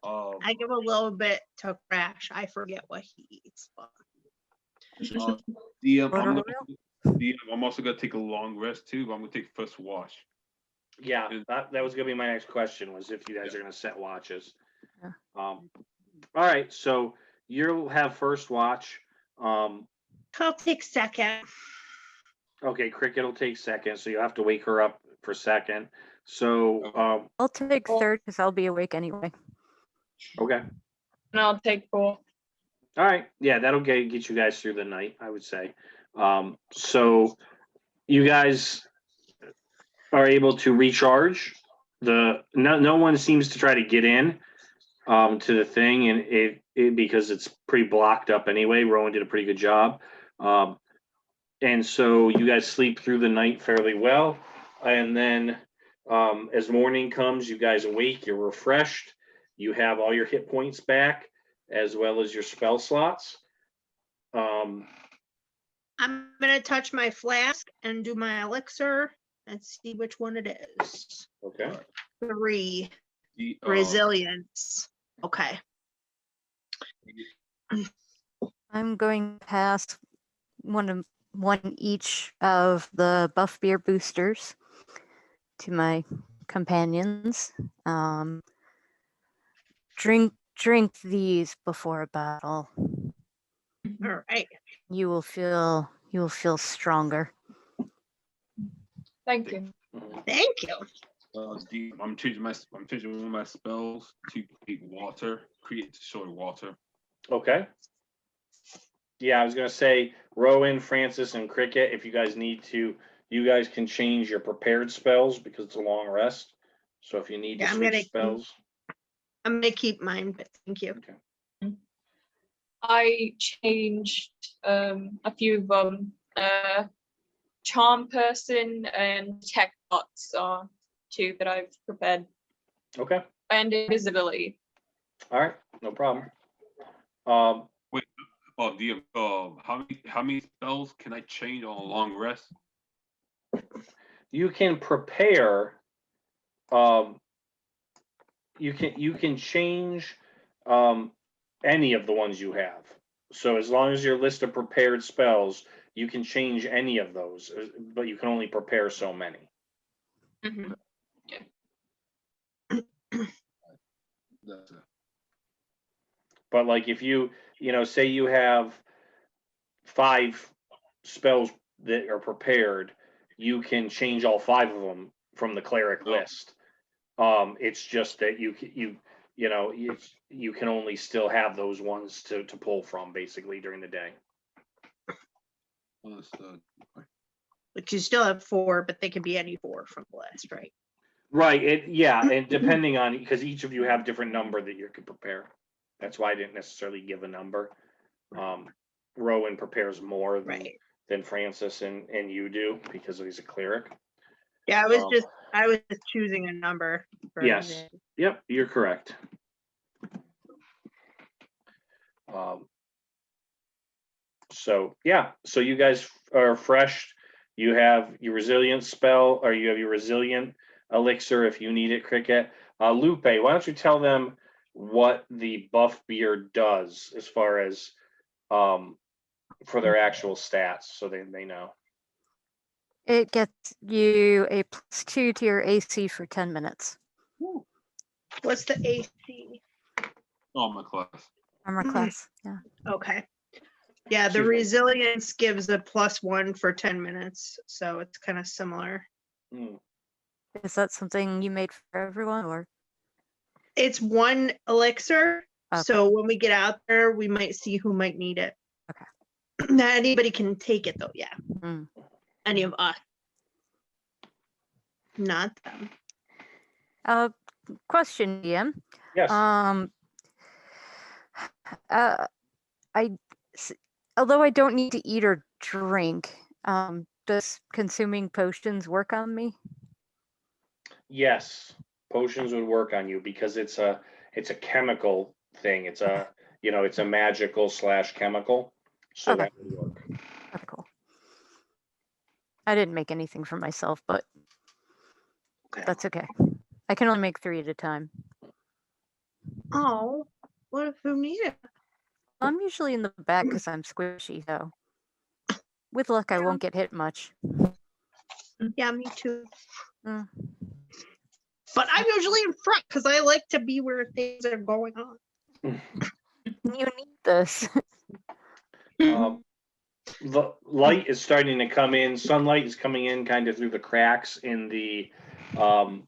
I give a little bit to Crash. I forget what he eats. But DM, Butter I'm also gonna take a long rest too, but I'm gonna take first wash. Yeah, that was gonna be my next question, was if you guys are gonna set watches. Yeah. All right, so you'll have first watch. I'll take second. Okay, Cricket will take second, so you'll have to wake her up for second. So I'll take Well- third because I'll be awake anyway. okay. And I'll take 4. All right, yeah, that'll get you guys through the night, I would say. So you guys are able to recharge. No one seems to try to get in to the thing, and it because it's pretty blocked up anyway. Rowan did a pretty good job, and so you guys sleep through the night fairly well, and then as morning comes, you guys awake. You're refreshed. You have all your hit points back, as well as your spell slots. I'm gonna touch my flask and do my elixir and see which one it is. Okay. 3 The, resilience. Okay. I'm going to pass one each of the buff beer boosters to my companions. Drink these before a battle. All right. You will feel stronger. Thank you. Thank you. I'm changing one of my spells to create soy water. Okay. Yeah, I was gonna say Rowan, Francis, and Cricket. If you guys need to, you guys can change your prepared spells because it's a long rest. So if you need Yeah, to I'm switch gonna- spells, I'm gonna keep mine, but thank you. I changed a few of them. Charm person and tech bots are 2 that I've prepared. okay. And invisibility. All right, no problem. Oh, DM, how many spells can I change on a long rest? You can prepare. You can change any of the ones you have. So as long as your list of prepared spells, you can change any of those, but you can only prepare so many. Mhm. That's it. But like if you say you have 5 spells that are prepared, you can change all 5 of them from the cleric list. It's just that you can only still have those ones to pull from basically during the day. Understood. But you still have 4, but they can be any 4 from the list, right? Right, and depending on, because each of you have different number that you could prepare. That's why I didn't necessarily give a number. Rowan prepares more Right. than Francis and you do, because he's a cleric. Yeah, I Um, was just choosing a number. for Yes, everything. yep, you're correct. So you guys are fresh. You have your resilient spell, or you have your resilient elixir if you need it, Cricket. Lupe, why don't you tell them what the buff beard does as far as for their actual stats, so they know. It gets you a +2 to your AC for 10 minutes. What's the AC? Oh, my class. Armor class. Yeah. Okay. Yeah, the Excuse me. resilience gives a +1 for 10 minutes, so it's kind of similar. Hmm. Is that something you made for everyone, or? It's one elixir, Okay. so when we get out there, we might see who might need it. Okay. Not anybody can take it though, yeah. Mm. Any of us. Not them. Question, DM. Yes. Although I don't need to eat or drink, does consuming potions work on me? Yes, potions would work on you because it's a chemical thing. It's a magical / chemical. So Okay. that would work. Okay, cool. I didn't make anything for myself, but that's okay. I can only make 3 at a time. Oh, what if who need it? I'm usually in the back because I'm squishy, so with luck, I won't get hit much. Yeah, me too. Mm. But I'm usually in front because I like to be where things are going on. You need this. The light is starting to come in. Sunlight is coming in kind of through the cracks in the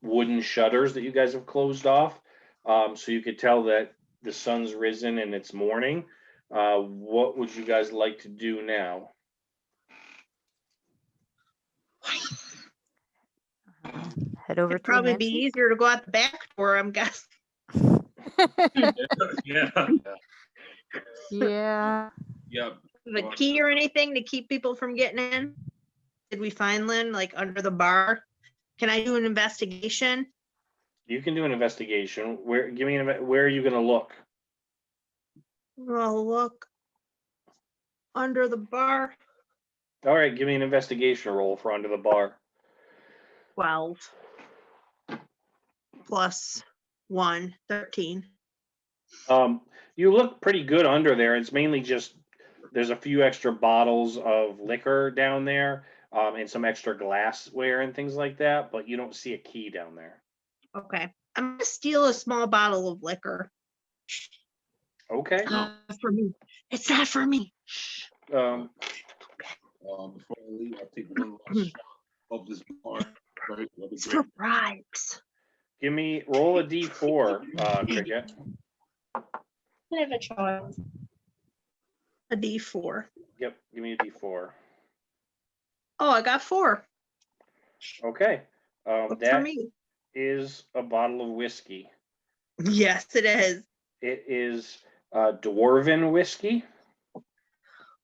wooden shutters that you guys have closed off. So you could tell that the sun's risen and it's morning. What would you guys like to do now? Head over It'd to probably be Nancy. easier to go out the back door, I'm guessing. Yeah. Yeah. Yep. The key or anything to keep people from getting in? Did we find Lynn like under the bar? Can I do an investigation? You can do an investigation. Where are you going to look? I'll look under the bar. All right, give me an investigation roll for under the bar. 12 plus 1, 13. You look pretty good under there. It's mainly just there's a few extra bottles of liquor down there, and some extra glassware and things like that, but you don't see a key down there. Okay. I'm gonna steal a small bottle of liquor. Okay. For me. It's not for me. Um, Before I leave, I'll take one last shot of this bar. Right? That'd be It's great. for bribes. roll a d4, Cricket. I have a child. A D4. Yep, give me a d4. Oh, I got 4. Okay. Look for That me. is a bottle of whiskey. Yes, it is. It is dwarven whiskey.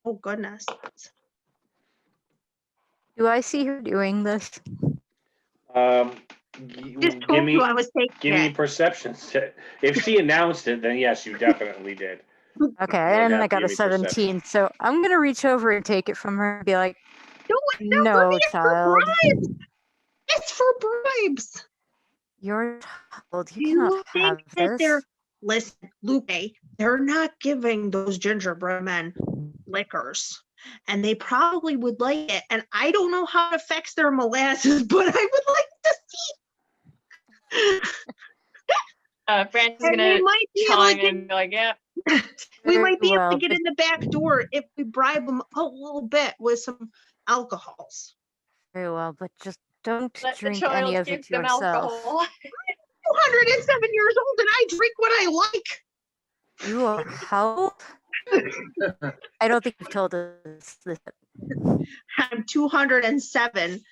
Oh goodness. Do I see her doing this? Just told you I was taking Give me it. perception. If she announced it, then yes, you definitely did. Okay, You and have I to got a give me perception. 17, so I'm gonna reach over and take it from her and be like, No, it's not for no, me, it's for child. bribes. It's for bribes. You're a child. You Do cannot you think have that this. they're listen, Lupe, they're not giving those gingerbread men liquors. And they probably would like it. And I don't know how it affects their molasses, but I would like to see. Francis is And we gonna might be able chime to in and be like, yeah. we might be able Well, to get in the back door if we bribe them a little bit with some alcohols. very well, but just don't Let the drink any child of give it them yourself. alcohol. 207 years old and I drink what I like. You are how old? I don't think you've told us this. I'm 207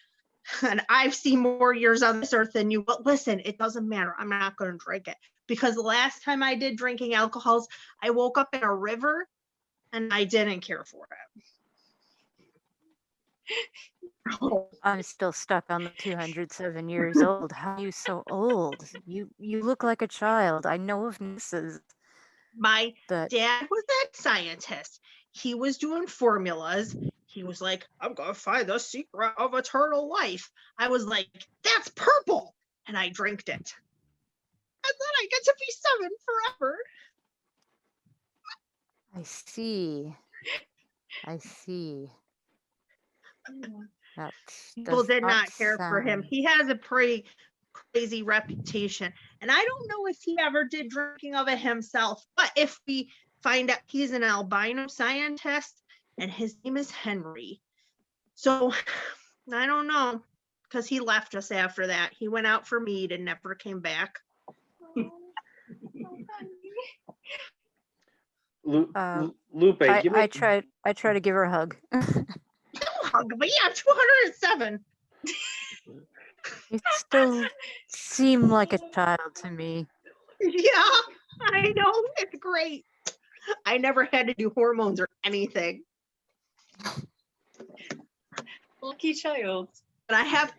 And I've seen more years on this earth than you, but listen, it doesn't matter. I'm not going to drink it because the last time I did drinking alcohols, I woke up in a river and I didn't care for it. Oh, I'm still stuck on the 207 years old. How are you so old? You look like a child. I know of nieces my that dad was a scientist. He was doing formulas. He was like, I'm going to find the secret of eternal life. I was like, that's purple. And I drank it. And then I get to be 7 forever. I see. I see. That People does did not not care for him. sound. He has a pretty crazy reputation. And I don't know if he ever did drinking of it himself, but if we find out he's an albino scientist and his name is Henry. So I don't know because he left us after that. He went out for mead and never came back. Lupe, give me. I try to give her a hug. But yeah, 207. You still seem like a child to me. Yeah, I know. It's great. I never had to do hormones or anything. Lucky child. But I have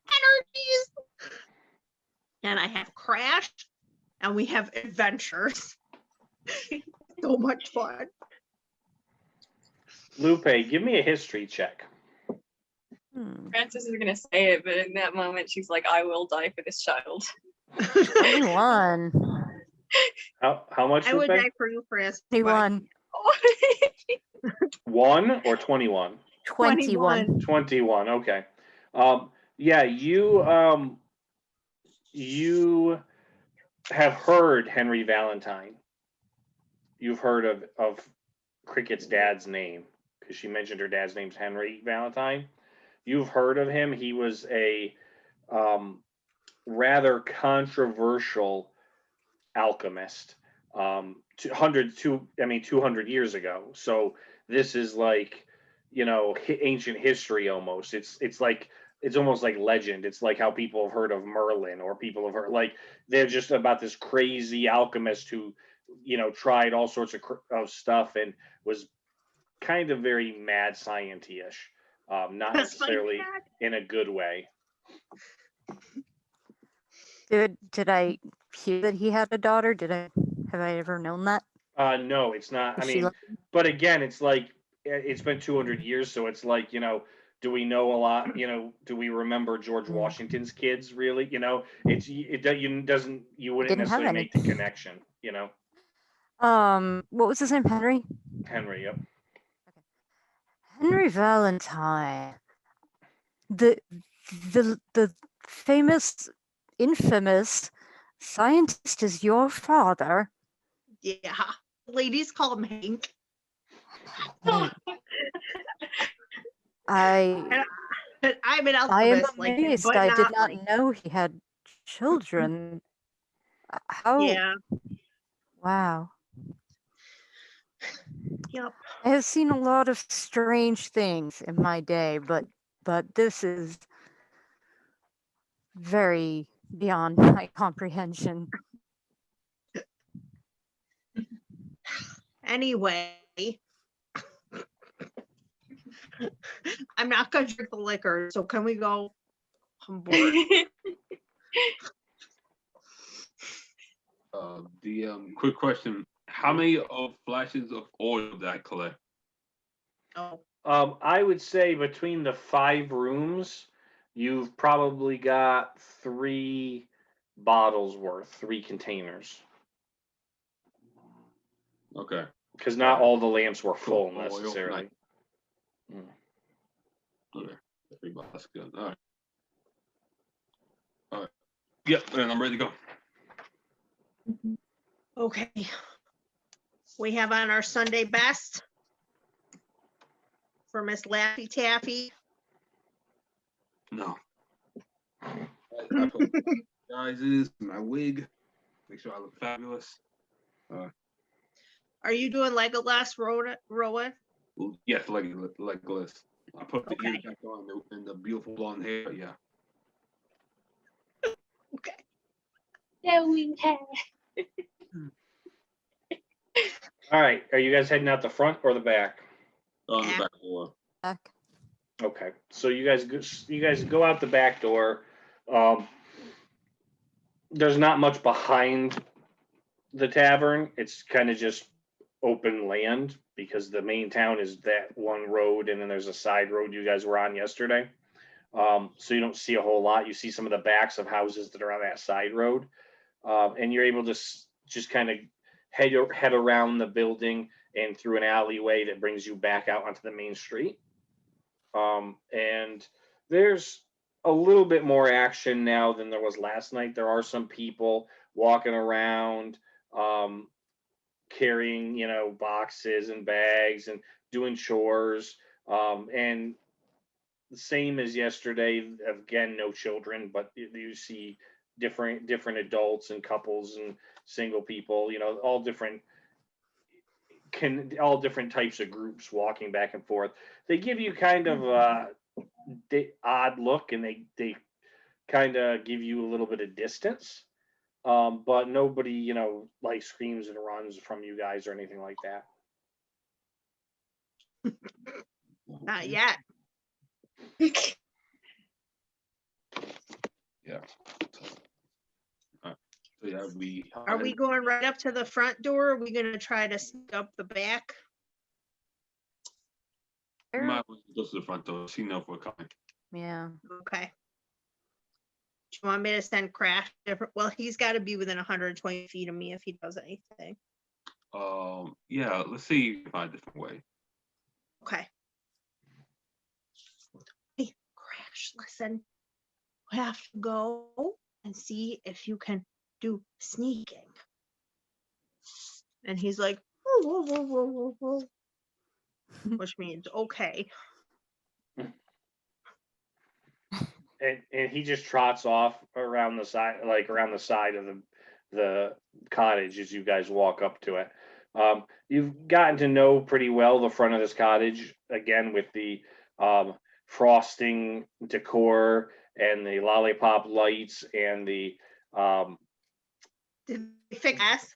energies. And I have Crash. And we have adventures. So much fun. Lupe, give me a history check. Frances is gonna say it, but in that moment, she's like, "I will die for this child." 21. How much, I would Lupe? die for you, Chris. 21. 1 or 21? 21. 21. Okay. Yeah, you have heard Henry Valentine. You've heard of Cricket's dad's name because she mentioned her dad's name's Henry Valentine. You've heard of him. He was a rather controversial alchemist 200 years ago. So this is like, ancient history almost. It's like, it's almost like legend. It's like how people have heard of Merlin, or people have heard, like, they're just about this crazy alchemist who, tried all sorts of stuff and was kind of very mad science-ish, not That's like necessarily that. in a good way. Did I hear that he had a daughter? Have I ever known that? No, it's not. I Is she mean, lucky? but again, it's like, it's been 200 years, so it's like, do we know a lot? Do we remember George Washington's kids? Really? You wouldn't Didn't have necessarily any. make the connection. What was his name? Henry? Henry. Yep. Henry Valentine. The famous, infamous scientist is your father. Yeah. Ladies call him Hank. Hey, I I'm an am alchemist like him, amazed. but I did not not like, know he had children. How? yeah. Wow. Yep. I have seen a lot of strange things in my day, but this is very beyond my comprehension. Anyway, I'm not gonna drink the liquor, so can we go on board? The quick question: how many of flashes of oil did I collect? Oh, I would say between the 5 rooms, you've probably got 3 bottles worth, 3 containers, Okay. because not all the lamps were full Oil, necessarily. Okay. That's good. All right. All right. Yep, and I'm ready to go. okay. We have on our Sunday best for Miss Laffy Taffy. No. I put disguises, my wig, make sure I look fabulous. Are you doing Legolas, Rowan? Yes, Legolas. I put the ears Okay. back on and the beautiful blonde hair. Yeah. Okay. Flowing hair. All right. Are you guys heading out the front or the back? On the Yeah. back door. Back. Okay. So you guys go out the back door. There's not much behind the tavern. It's kind of just open land because the main town is that one road, and then there's a side road you guys were on yesterday. So you don't see a whole lot. You see some of the backs of houses that are on that side road, and you're able to just kind of head around the building and through an alleyway that brings you back out onto the main street. And there's a little bit more action now than there was last night. There are some people walking around, carrying, boxes and bags and doing chores. And the same as yesterday, again, no children, but you see different adults and couples and single people, all different types of groups walking back and forth. They give you kind of odd look, and they kind of give you a little bit of distance. But nobody, like screams and runs from you guys or anything like that. Not yet. Yeah. So yeah, Are we going right up to the front door? Are we gonna try to sneak up the back? We might as well go to the front door. See if we're coming. Yeah. Okay. Do you want me to send Crash different? Well, he's got to be within 120 feet of me if he does anything. Yeah. Let's see if we can find a different way. Okay. Hey, Crash, listen. We have to go and see if you can do sneaking. And he's like, "Whoa, whoa, whoa, whoa, whoa, whoa," which means okay. And he just trots off around the side, of the cottage as you guys walk up to it. You've gotten to know pretty well the front of this cottage, again, with the frosting decor and the lollipop lights and the Did they fix us?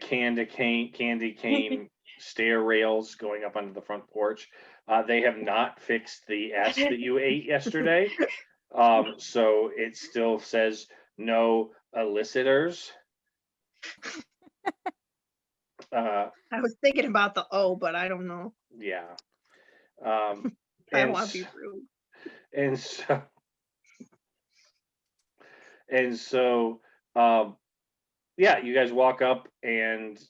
candy cane stair rails going up onto the front porch. They have not fixed the S that you ate yesterday. So it still says no elicitors. I was thinking about the O, but I don't know. Yeah. I And want to be rude. and so yeah, you guys walk up and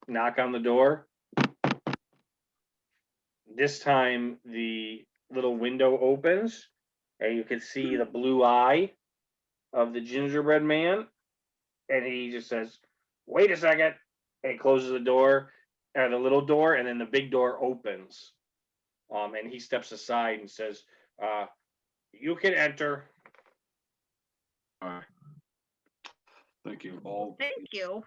knock on the door. This time the little window opens and you can see the blue eye of the gingerbread man, and he just says, "Wait a second," and he closes the door, the little door, and then the big door opens. And he steps aside and says, "You can enter." All right. Thank you. Thank you.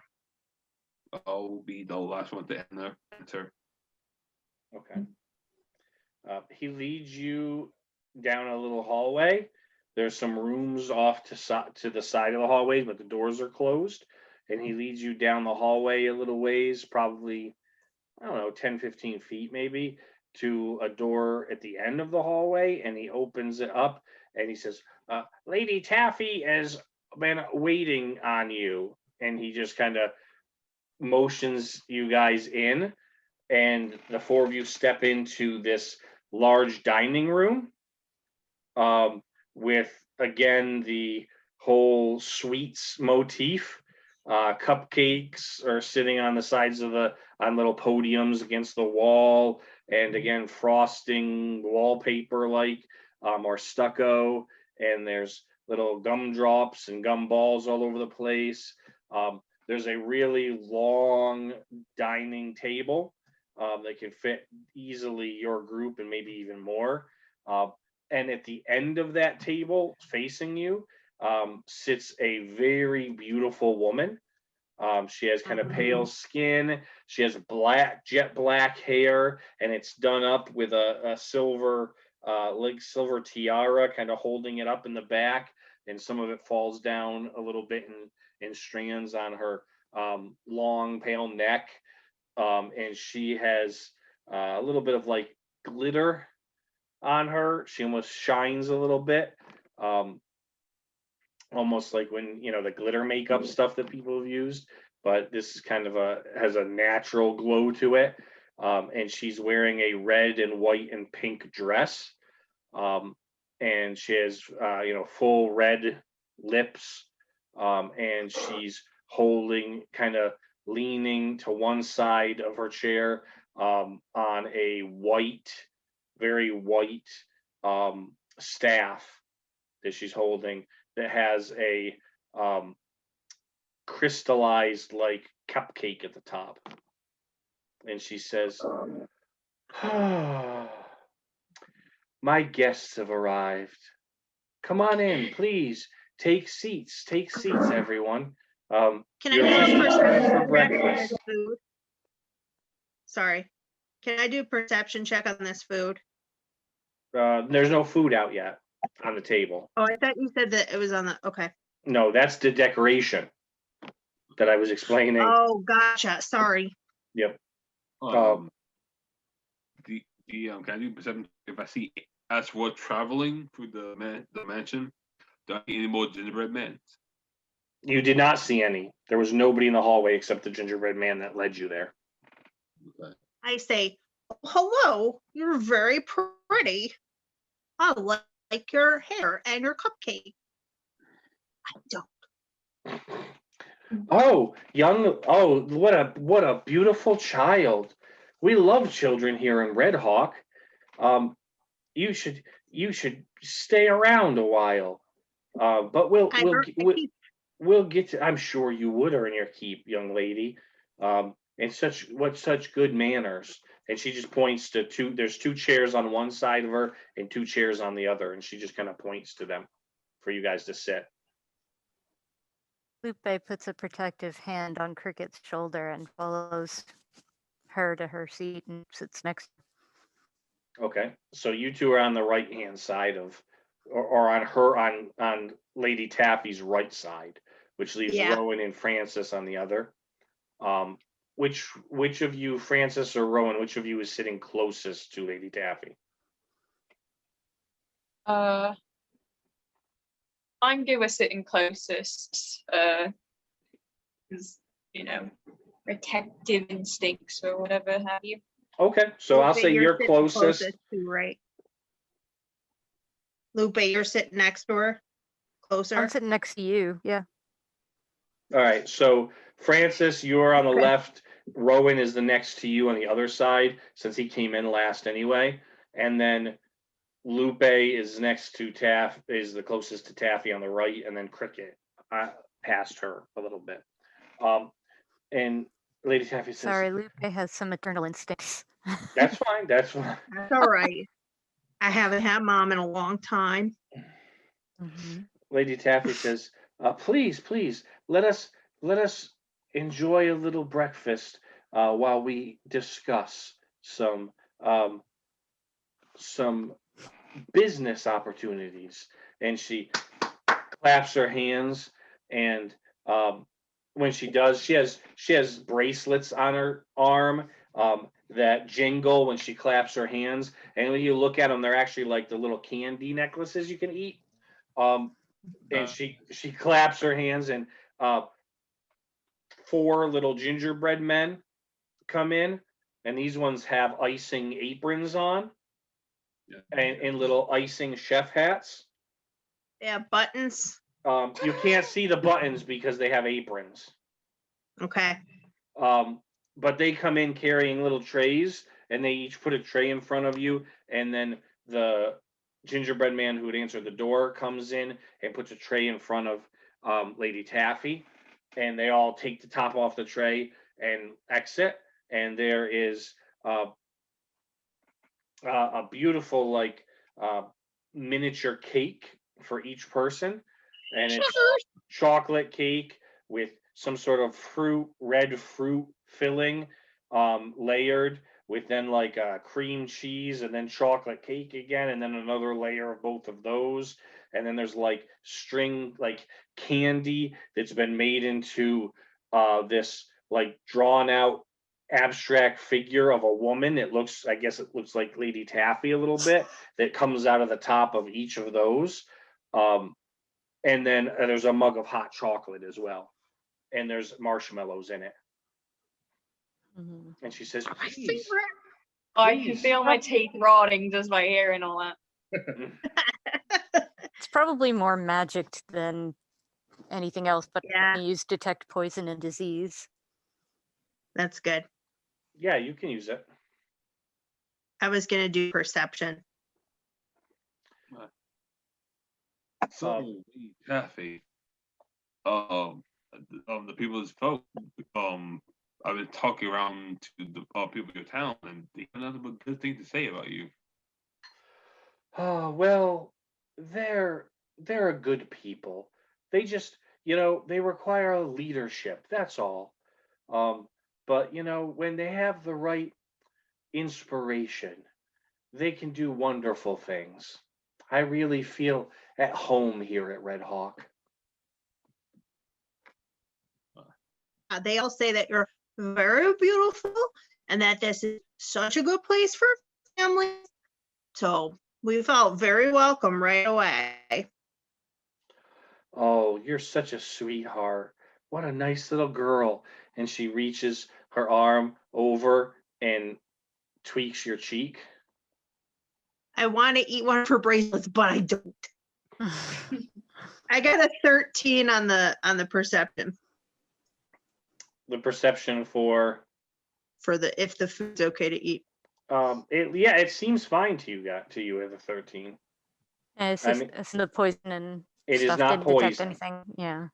I'll be the last one to enter. Okay. He leads you down a little hallway. There's some rooms off to the side of the hallway, but the doors are closed. And he leads you down the hallway a little ways, probably, I don't know, 10, 15 feet maybe, to a door at the end of the hallway. And he opens it up and he says, "Lady Taffy has been waiting on you." And he just kind of motions you guys in. And the four of you step into this large dining room, with, again, the whole sweets motif. Cupcakes are sitting on the sides on little podiums against the wall, and again, frosting wallpaper or stucco, and there's little gumdrops and gum balls all over the place. There's a really long dining table that can fit easily your group and maybe even more. And at the end of that table, facing you, sits a very beautiful woman. She has kind of pale skin. She has jet black hair, and it's done up with a silver, silver tiara, kind of holding it up in the back, and some of it falls down a little bit in strands on her long, pale neck. And she has a little bit of like glitter on her. She almost shines a little bit. Almost like when the glitter makeup stuff that people have used, but this is kind of has a natural glow to it. And she's wearing a red and white and pink dress, and she has full red lips, and she's holding, kind of leaning to one side of her chair, on a very white staff that she's holding, that has a crystallized like cupcake at the top. And she says, my guests have arrived. Come on in, please. Take seats, everyone. Can I You're do a just perception prepared for check on breakfast. this food? Sorry. Can I do a perception check on this food? There's no food out yet on the table. Oh, I thought you said that it was on the, okay. No, that's the decoration that I was explaining. Oh, gotcha. Sorry. Yep. Can I do perception if I see as we're traveling through the mansion? Do I see any more gingerbread men? You did not see any. There was nobody in the hallway except the gingerbread man that led you there. Okay. I say, oh, hello, you're very pretty. I like your hair and your cupcake. I don't. Oh, what a beautiful child. We love children here in Red Hawk. You should stay around a while. But we'll get to, I'm sure you would earn your keep, young lady. And such good manners. And she just points to there's two chairs on one side of her and two chairs on the other, and she just kind of points to them for you guys to sit. Lupe puts a protective hand on Cricket's shoulder and follows her to her seat and sits next. Okay, so you two are on the right hand side or on Lady Taffy's right side, which leaves Yeah. Rowan and Francis on the other. Which of you, Francis or Rowan, which of you is sitting closest to Lady Taffy? I'm good with sitting closest, because protective instincts or whatever have you. Okay, so I'll Lupe, say you're sitting closest. to, right? Lupe, you're sitting next to her, closer. I'm sitting next to you. Yeah. All right, so Francis, you're on the Okay. left. Rowan is the next to you on the other side, since he came in last anyway. And then Lupe is next to is the closest to Taffy on the right, and then Cricket past her a little bit. And Lady Taffy says, Sorry, Lupe has some maternal instincts. That's fine. That's fine. That's all right. I haven't had mom in a long time. Mhm. Lady Taffy says, please, let us enjoy a little breakfast while we discuss some business opportunities. And she claps her hands, and when she does, she has bracelets on her arm that jingle when she claps her hands. And when you look at them, they're actually like the little candy necklaces you can eat. And she claps her hands, and 4 little gingerbread men come in, and these ones have icing aprons on, and little icing chef hats. Yeah, buttons. You can't see the buttons because they have aprons. Okay. But they come in carrying little trays, and they each put a tray in front of you, and then the gingerbread man who would answer the door comes in and puts a tray in front of Lady Taffy, and they all take the top off the tray and exit. And there is a beautiful miniature cake for each person, and it's chocolate cake with some sort of red fruit filling, layered with then like cream cheese and then chocolate cake again, and then another layer of both of those. And then there's like string, like candy that's been made into this like drawn out abstract figure of a woman. I guess it looks like Lady Taffy a little bit, that comes out of the top of each of those. And then there's a mug of hot chocolate as well. And there's marshmallows in it. Mhm. And she says, My please, favorite. I can Please. feel my teeth rotting just by hearing all that. It's probably more magic than anything else, but Yeah, you use detect poison and disease. that's good. yeah, you can use it. I was gonna do perception. So, Taffy, the people of this folk, I've been talking around to the people of your town, and they have nothing but good things to say about you. Oh, well, they're a good people. They just, they require a leadership. That's all. But when they have the right inspiration, they can do wonderful things. I really feel at home here at Red Hawk. They all say that you're very beautiful and that this is such a good place for families. So we felt very welcome right away. Oh, you're such a sweetheart. What a nice little girl. And she reaches her arm over and tweaks your cheek. I want to eat one of her bracelets, but I don't. I got a 13 on the perception The perception for for if the food's okay to eat. it seems fine to you at a 13. Yeah, it's I just mean, it's the poison and it is stuff not didn't detect poison. anything. Yeah.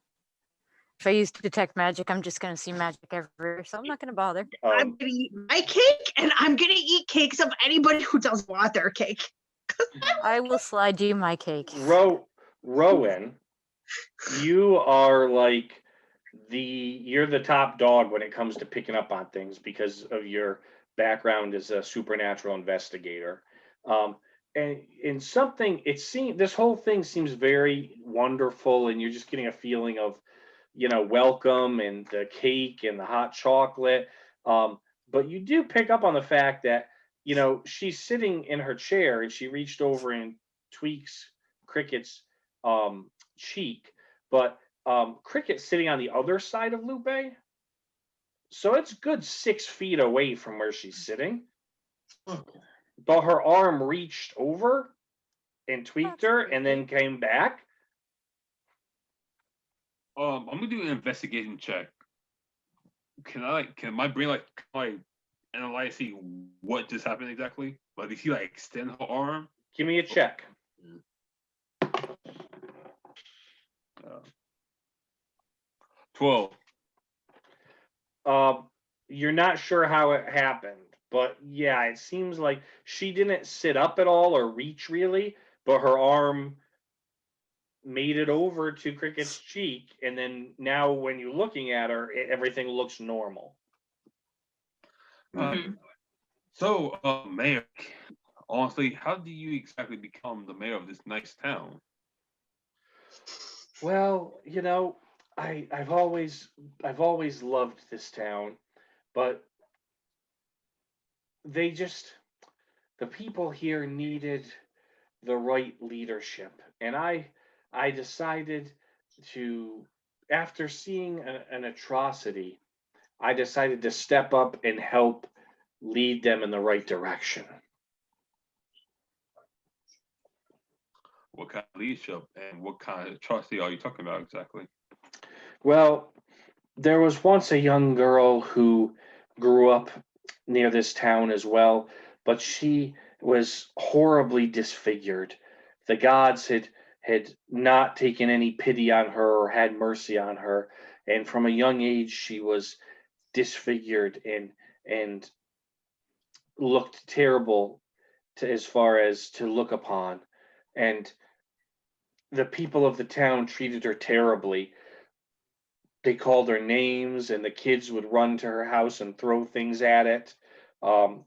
If I use detect magic, I'm just gonna see magic everywhere, so I'm not gonna bother. I'm gonna eat my cake, and I'm gonna eat cakes of anybody who doesn't want their cake. I will slide you my cake. Rowan, you are like you're the top dog when it comes to picking up on things because of your background as a supernatural investigator. And in something, this whole thing seems very wonderful, and you're just getting a feeling of, welcome and the cake and the hot chocolate. But you do pick up on the fact that, she's sitting in her chair and she reached over and tweaks Cricket's cheek, but Cricket's sitting on the other side of Lupe. So it's good 6 feet away from where she's sitting. Okay. But her arm reached over and tweaked That's her and then creepy. came back. I'm gonna do an investigation check. Can my brain analyze, see what just happened exactly? Like, did she extend her arm? Give me a check. Uh, 12. You're not sure how it happened, but yeah, it seems like she didn't sit up at all or reach really, but her arm made it over to Cricket's cheek, and then now when you're looking at her, everything looks normal. So, Mayor, honestly, how do you exactly become the mayor of this nice town? Well, I've always loved this town, but the people here needed the right leadership, and I decided to, after seeing an atrocity, I decided to step up and help lead them in the right direction. What kind of leadership and what kind of trustee are you talking about exactly? Well, there was once a young girl who grew up near this town as well, but she was horribly disfigured. The gods had not taken any pity on her or had mercy on her, and from a young age she was disfigured and looked terrible as far as to look upon. And the people of the town treated her terribly. they called her names, and the kids would run to her house and throw things at it. Um,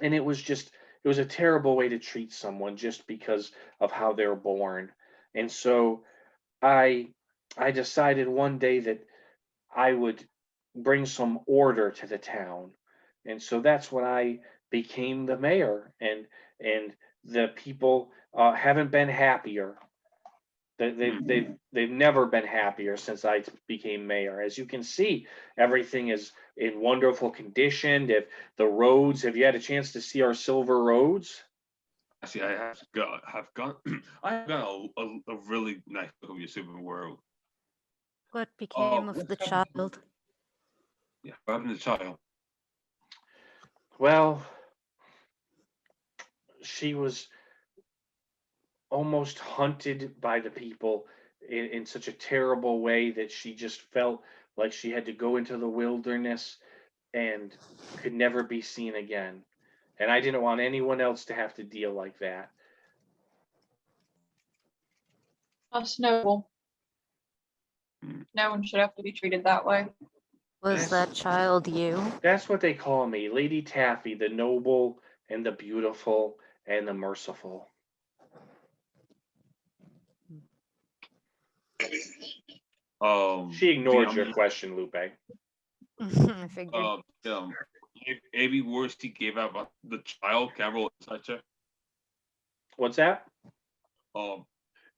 and it was a terrible way to treat someone just because of how they're born. And so I I decided one day that I would bring some order to the town. And so that's when I became the mayor, and the people haven't been happier. They've never been happier since I became mayor. As you can see, everything is in wonderful condition. If the roads, have you had a chance to see our silver roads? Actually, I have got a really nice look of your super world. What became of What's the happened? child? Yeah, what happened to the child? Well, she was almost hunted by the people in such a terrible way that she just felt like she had to go into the wilderness and could never be seen again. And I didn't want anyone else to have to deal like that. That's noble. Hmm. No one should have to be treated that way. Was Yes. that child you? That's what they call me, Lady Taffy, the noble and the beautiful and the merciful. She ignored your question, Lupe. I figured. Every word she gave out about the child, can I roll a insight check? What's that?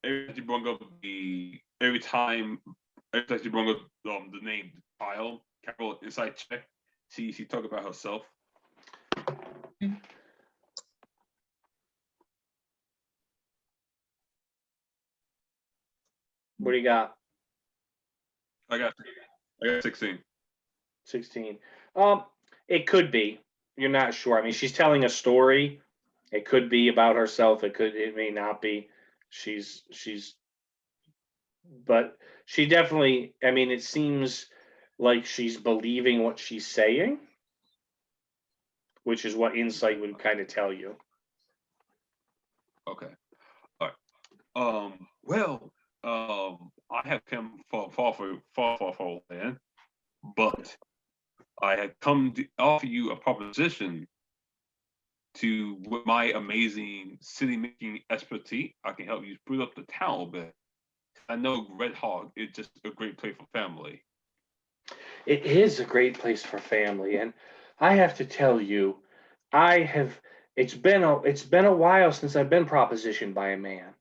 Every time she brought up the name child, can I roll an insight check? She talked about herself. What do you got? I got 16. 16. It could be. You're not sure. I mean, she's telling a story. It could be about herself. It may not be. She's but she definitely, I mean, it seems like she's believing what she's saying, which is what insight would kind of tell you. Okay. All right. I have come far land, but I had come to offer you a proposition to, with my amazing city making expertise, I can help you spruce up the town a little bit. I know Red Hog is just a great place for family. It is a great place for family, and I have to tell you, I have. It's been a while since I've been propositioned by a man,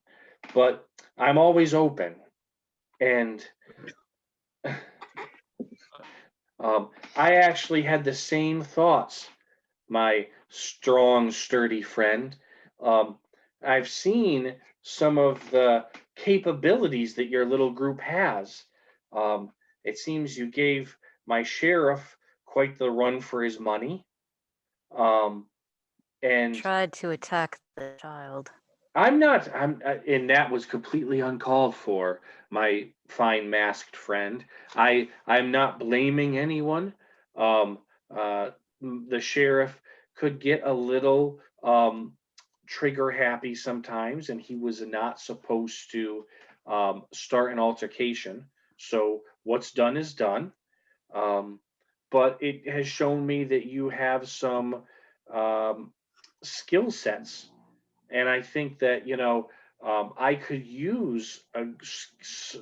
but I'm always open, and I actually had the same thoughts, my strong, sturdy friend. Um, I've seen some of the capabilities that your little group has. It seems you gave my sheriff quite the run for his money. And Tried to attack the child. and that was completely uncalled for, my fine masked friend. I'm not blaming anyone. Um, the sheriff could get a little trigger happy sometimes, and he was not supposed to start an altercation. So what's done is done. Um, but it has shown me that you have some um, skill sets, and I think that I could use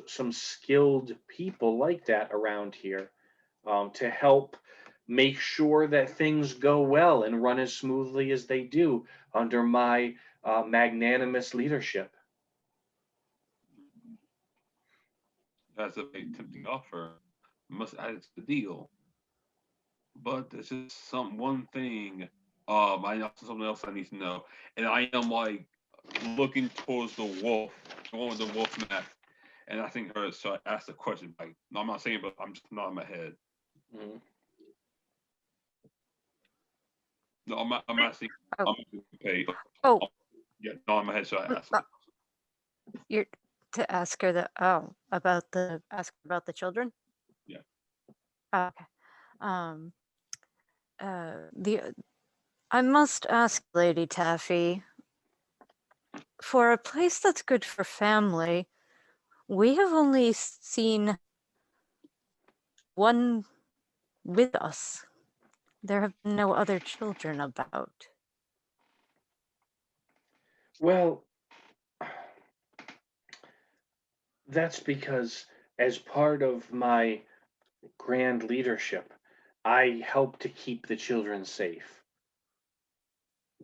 some skilled people like that around here to help make sure that things go well and run as smoothly as they do under my magnanimous leadership. That's a very tempting offer. Must add it to the deal. But there's just one thing. I know something else I need to know, and I am like looking towards the wolf, the one with the wolf map, and I think her. So I asked the question. Like, no, I'm not saying, but I'm just nodding my head. Mhm. No, I'm asking. Oh. I'm okay. Oh, Yeah, nodding my head. So I asked. you're to ask her ask about the children? Yeah. Oh, okay. Um, the I must ask, Lady Taffy, for a place that's good for family, we have only seen one with us. There have been no other children about. Well, that's because as part of my grand leadership, I help to keep the children safe.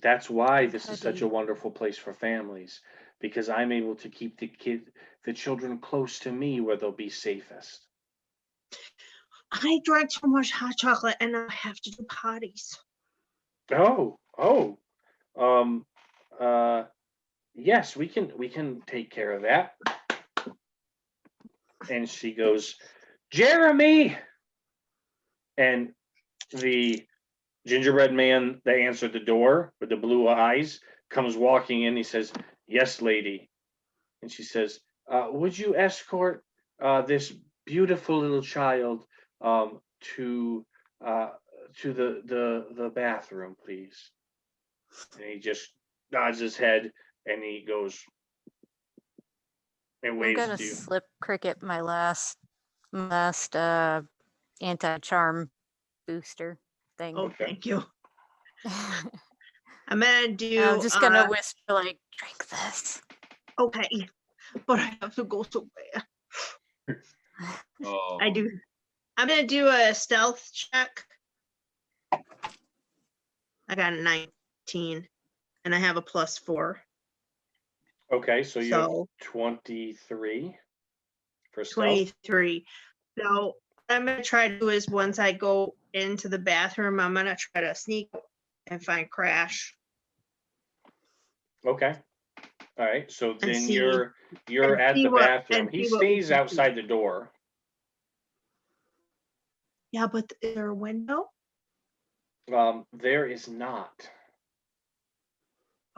That's why this is such a wonderful place for families, because I'm able to keep the children close to me where they'll be safest. I drank so much hot chocolate and I have to do potties. Oh, um, uh, yes, we can take care of that. And she goes, Jeremy, and the gingerbread man that answered the door with the blue eyes comes walking in. He says, yes, lady. And she says, would you escort this beautiful little child to uh, the bathroom, please? And he just nods his head and he goes and I'm waves gonna to you. slip Cricket my last anti-charm booster thing. Oh, Okay. thank you. I'm gonna do. I'm just gonna whisper like, drink this. Okay, but I have to go somewhere. Oh, I do. I'm gonna do a stealth check. I got a 19, and I have a +4. Okay, so you have So 23 for stealth. 23. So what I'm gonna try to do is once I go into the bathroom, I'm gonna try to sneak and find Crash. Okay. All right. So then see- you're and at see the what- bathroom. and He see what we stays can do. outside the door. Yeah, but is there a window? There is not.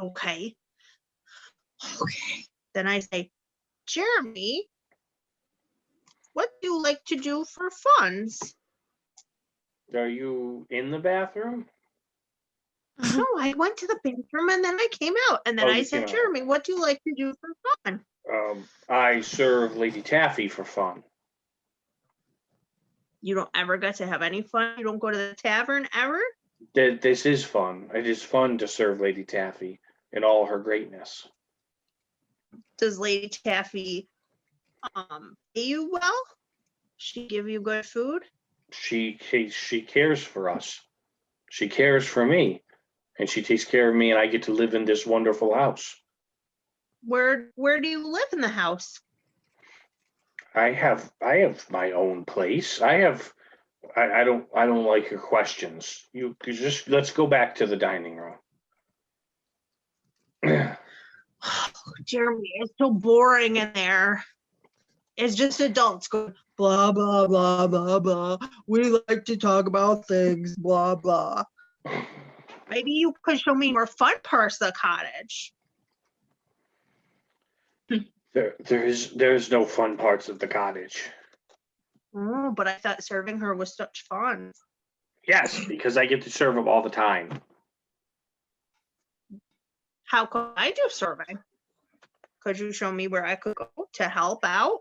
Okay. Okay. Then I say, Jeremy, what do you like to do for funs? Are you in the bathroom? No, I went to the bathroom and then I came out. And then Oh, I you said, came out. Jeremy, what do you like to do for fun? I serve Lady Taffy for fun. You don't ever get to have any fun? You don't go to the tavern ever? This is fun. It is fun to serve Lady Taffy in all her greatness. Does Lady Taffy pay you well? She give you good food? She cares for us. She cares for me, and she takes care of me, and I get to live in this wonderful house. Where do you live in the house? I have my own place. I don't like your questions. You just let's go back to the dining room. Jeremy, it's so boring in there. It's just adults going blah blah blah blah blah. We like to talk about things, blah blah. Maybe you could show me more fun parts of the cottage. There's no fun parts of the cottage. Oh, but I thought serving her was such fun. Yes, because I get to serve them all the time. How could I do serving? Could you show me where I could go to help out?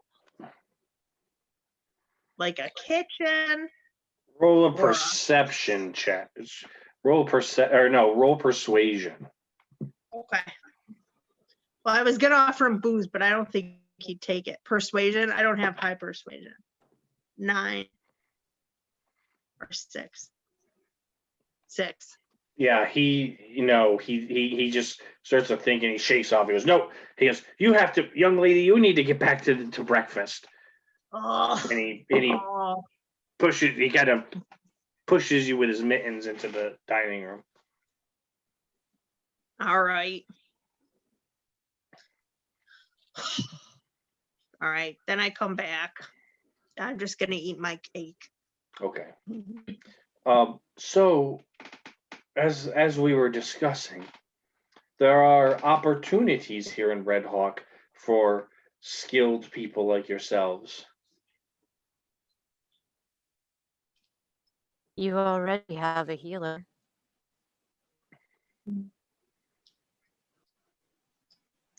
Like a kitchen? Roll a Or- perception check. Roll persuasion. Okay. Well, I was gonna offer him booze, but I don't think he'd take it. Persuasion, I don't have high persuasion. 9 or 6. 6. Yeah, he just starts to think and he shakes off. He goes, no. He goes, you have to, young lady, you need to get back to breakfast. Oh, And he oh. he kind of pushes you with his mittens into the dining room. All right. All right, then I come back. I'm just gonna eat my cake. Okay. So as we were discussing, there are opportunities here in Red Hawk for skilled people like yourselves. You already have a healer.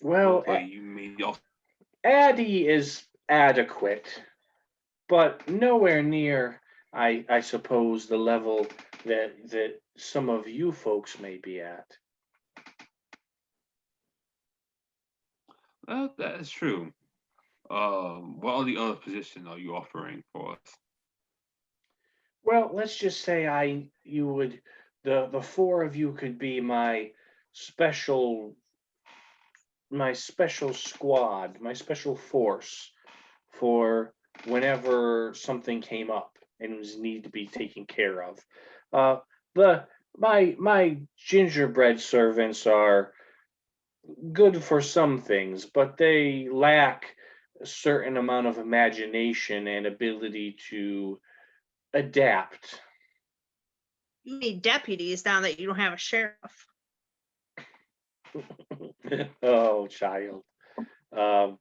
Well, okay, you mean y'all? Addie is adequate, but nowhere near I suppose the level that some of you folks may be at. That is true. What are the other positions are you offering for us? Well, let's just say you would, the four of you could be special my special squad, my special force for whenever something came up and was need to be taken care of. The my gingerbread servants are good for some things, but they lack a certain amount of imagination and ability to adapt. You need deputies now that you don't have a sheriff. Oh, child. Um,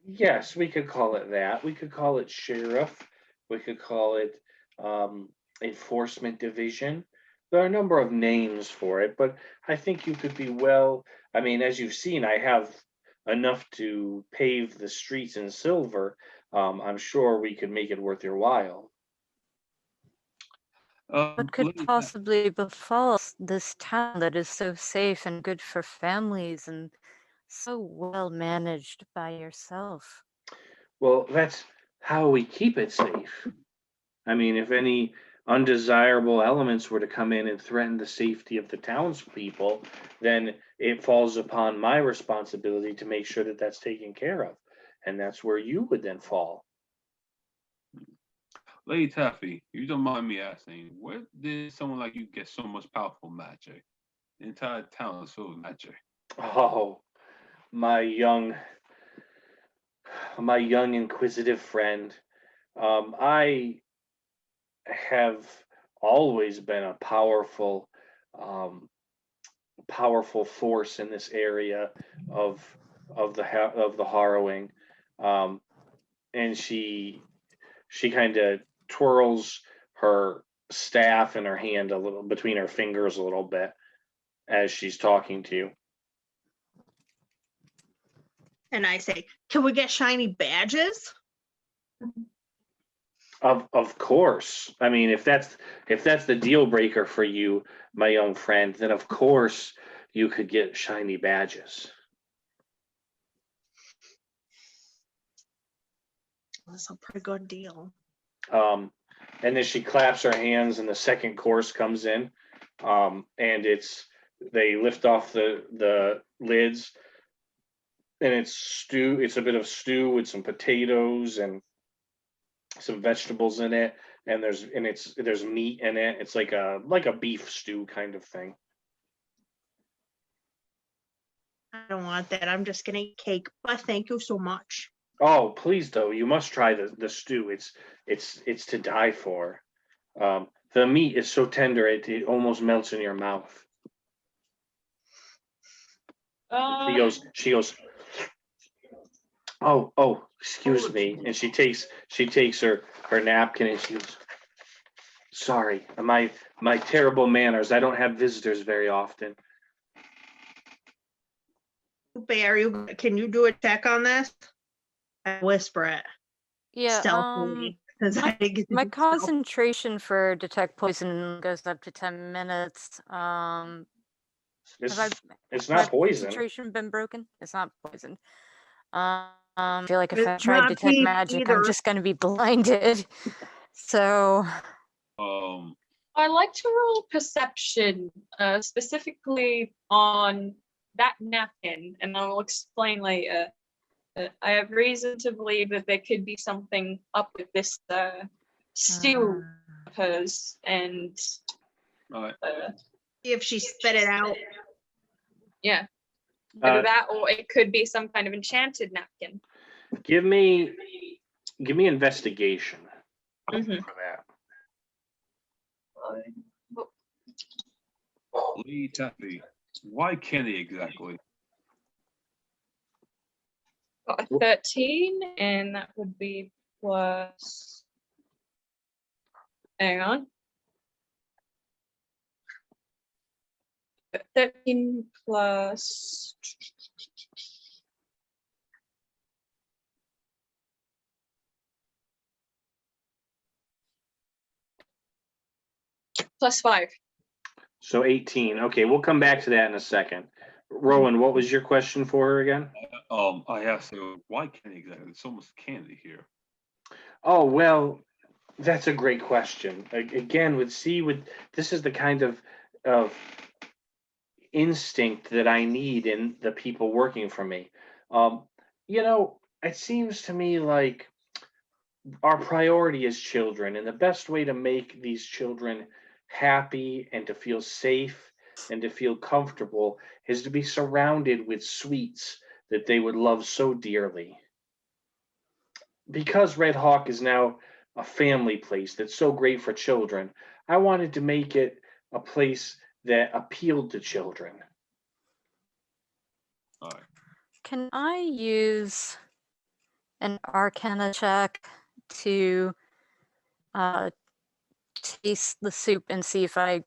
yes, we could call it that. We could call it sheriff. We could call it enforcement division. There are a number of names for it, but I think you could be well. I mean, as you've seen, I have enough to pave the streets in silver. I'm sure we could make it worth your while. What could Lady possibly befall this town that is so safe and good for families and so well managed by yourself? Well, that's how we keep it safe. I mean, if any undesirable elements were to come in and threaten the safety of the townspeople, then it falls upon my responsibility to make sure that that's taken care of. And that's where you would then fall. Lady Taffy, you don't mind me asking, where did someone like you get so much powerful magic? The entire town is full of magic. Oh, my young, my young inquisitive friend. I have always been a um, powerful force in this area of of the harrowing. Um, and she kind of twirls her staff in her hand a little between her fingers a little bit as she's talking to you. And I say, can we get shiny badges? Of course. I mean, if that's the deal breaker for you, my young friend, then of course you could get shiny badges. That's a pretty good deal. And then she claps her hands, and the second course comes in, and they lift off the lids, and it's stew. It's a bit of stew with some potatoes and some vegetables in it, and there's meat in it. It's like a beef stew kind of thing. I don't want that. I'm just gonna eat cake. But thank you so much. Oh, please, though, you must try the stew. It's to die for. The meat is so tender it almost melts in your mouth. She goes, oh, excuse me. And she takes her napkin and she goes, sorry, my terrible manners. I don't have visitors very often. Bear, can you do a check on this? I whisper it Yeah, stealthily. 'Cause my- I think it's my stealth. concentration for detect poison goes up to 10 minutes. It's Have it's my not poison. concentration been broken? It's not poison. I feel like if I It's tried not detect peach magic, either. I'm just gonna be blinded. So I like to roll perception, specifically on that napkin, and I will explain later. I have reason to believe that there could be something up with this stew of hers, and all right. If she spit it out. yeah, either Uh, that or it could be some kind of enchanted napkin. give me investigation Mhm. for that. Lady Taffy, why candy exactly? Got a 13, and that would be plus. Hang on. 13 plus. +5. So 18. Okay, we'll come back to that in a second. Rowan, what was your question for her again? I asked her why candy exactly. There's so much candy here. Oh, well, that's a great question. Again, this is the kind of instinct that I need in the people working for me. It seems to me like our priority is children, and the best way to make these children happy and to feel safe and to feel comfortable is to be surrounded with sweets that they would love so dearly. Because Red Hawk is now a family place that's so great for children, I wanted to make it a place that appealed to children. All right. Can I use an Arcana check to taste the soup and see if I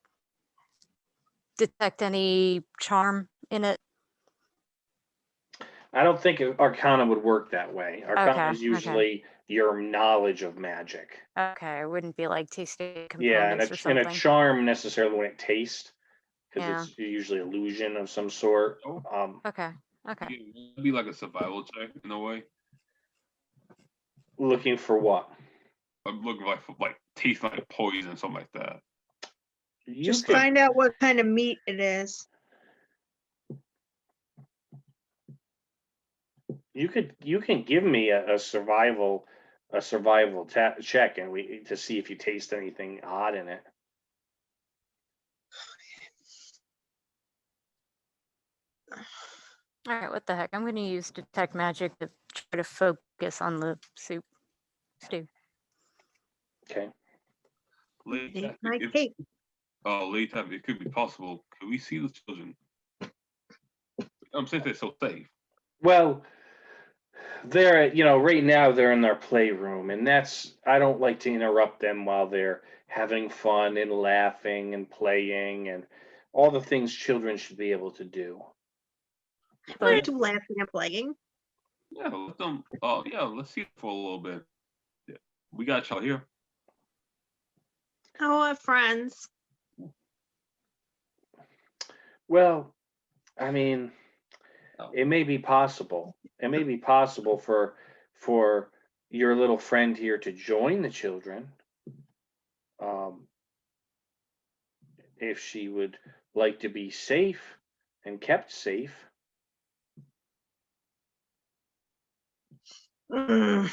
detect any charm in it? I don't think Arcana would work that way. Arcana Okay, is okay. usually your knowledge of magic. Okay, it wouldn't be like tasting Yeah, components or and a something. charm necessarily wouldn't taste because Yeah. it's usually illusion of some sort. Oh. Okay, okay. Yeah, it'd be like a survival check in a way. Looking for what? I'm looking like taste like poison, something like that. You Just could, find out what kind of meat it is. you can give me a survival check and we to see if you taste anything odd in it. All right, what the heck? I'm going to use detect magic to try to focus on the soup stew. Okay. Lady Eat Taffy, my cake. Lady Taffy, it could be possible. Can we see the children? Since they're so safe. Well, they're right now they're in their playroom, and I don't like to interrupt them while they're having fun and laughing and playing and all the things children should be able to do. I But wanted to laughing and playing. Yeah, let them. Yeah, let's see it for a little bit. Yeah. We got y'all here. Oh, our friends. Well, I mean, Oh. it may be possible. It may be possible for your little friend here to join the children. If she would like to be safe and kept safe. Mm.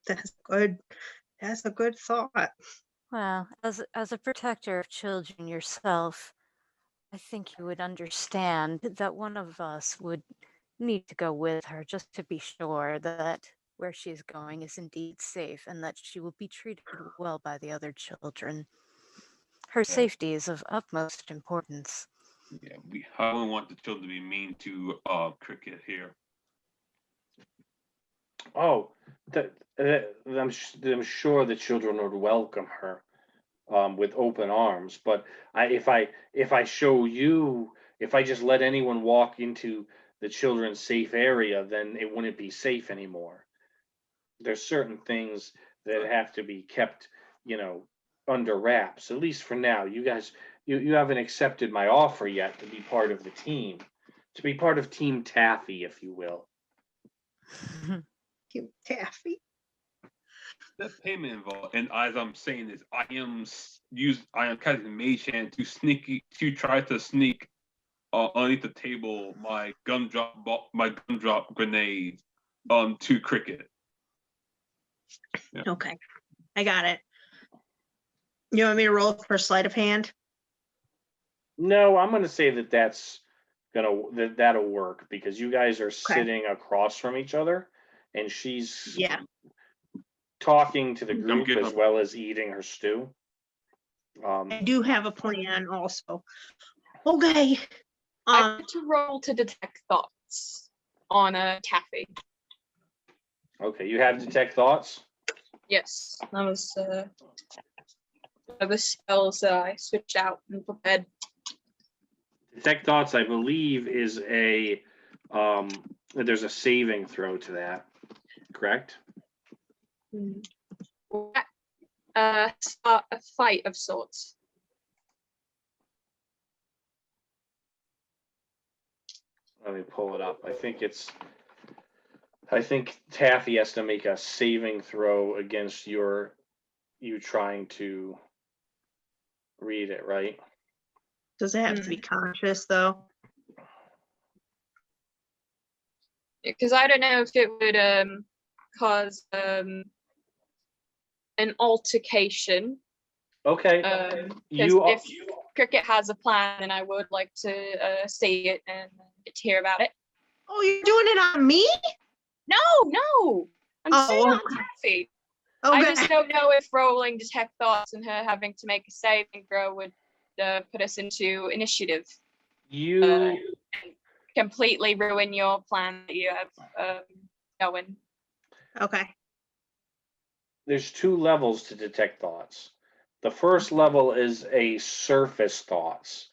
That's good. That's a good thought. well, as a protector of children yourself, I think you would understand that one of us would need to go with her just to be sure that where she's going is indeed safe and that she will be treated well by the other children. Her safety is of utmost importance. Yeah, I wouldn't want the children to be mean to Cricket here. Oh, I'm sure the children would welcome her with open arms. But if I show you, if I just let anyone walk into the children's safe area, then it wouldn't be safe anymore. There's certain things that have to be kept, under wraps, at least for now. You guys, you haven't accepted my offer yet to be part of the team, to be part of Team Taffy, if you will. Cute Taffy. That payment involved, and as I'm saying this, I am casting Mage Hand to try to sneak underneath the table my gumdrop grenade to Cricket. Yeah. Okay, I got it. You want me to roll for sleight of hand? No, I'm going to say that'll work because you guys are sitting across from each other, and she's Yeah. talking to the group getting as up. well as eating her stew. I do have a plan also. Okay. I had to roll to detect thoughts on a Taffy. Okay, you have detect thoughts. Yes, that was the spells that I switched out and prepared. Detect thoughts, I believe, is there's a saving throw to that. Correct? start a fight of sorts. Let me pull it up. I think Taffy has to make a saving throw against you trying to read it, right? Does it have to be conscious though? Because I don't know if it would cause an altercation. Okay. 'Cause You if Cricket has a plan, then I would like to see it and get to hear about it. Oh, you're doing it on me? No, I'm saying Oh. on Taffy. Okay. I just don't know if rolling detect thoughts and her having to make a saving throw would put us into initiative. you Completely ruin your plan that you have going. Okay. there's 2 levels to detect thoughts. The first level is a surface thoughts.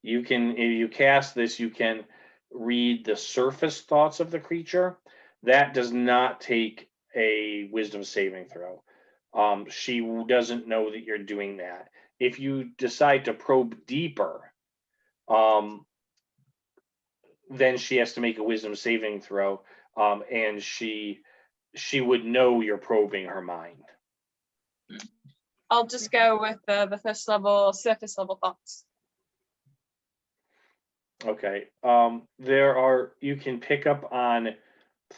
If you cast this, you can read the surface thoughts of the creature. That does not take a wisdom saving throw. She doesn't know that you're doing that. If you decide to probe deeper, then she has to make a wisdom saving throw, and she would know you're probing her mind. I'll just go with the first level, surface level thoughts. Okay. You can pick up on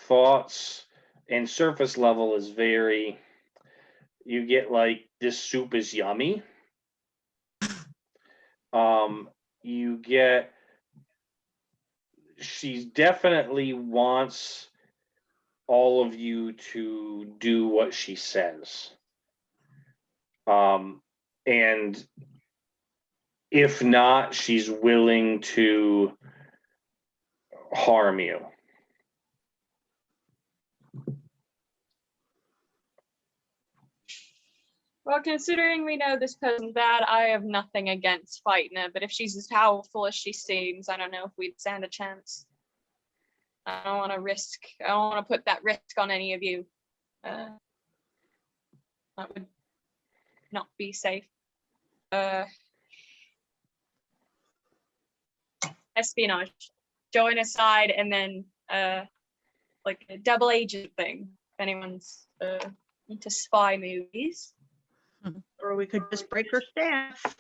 thoughts, and surface level is very, you get like, this soup is yummy. You get, she definitely wants all of you to do what she says. And if not, she's willing to harm you. Well, considering we know this person's bad, I have nothing against fighting her, but if she's as powerful as she seems, I don't know if we'd stand a chance. I don't want to put that risk on any of you. That would not be safe. Espionage. Join a side and then like a double agent thing. If anyone's into spy movies. Or we could just break her staff.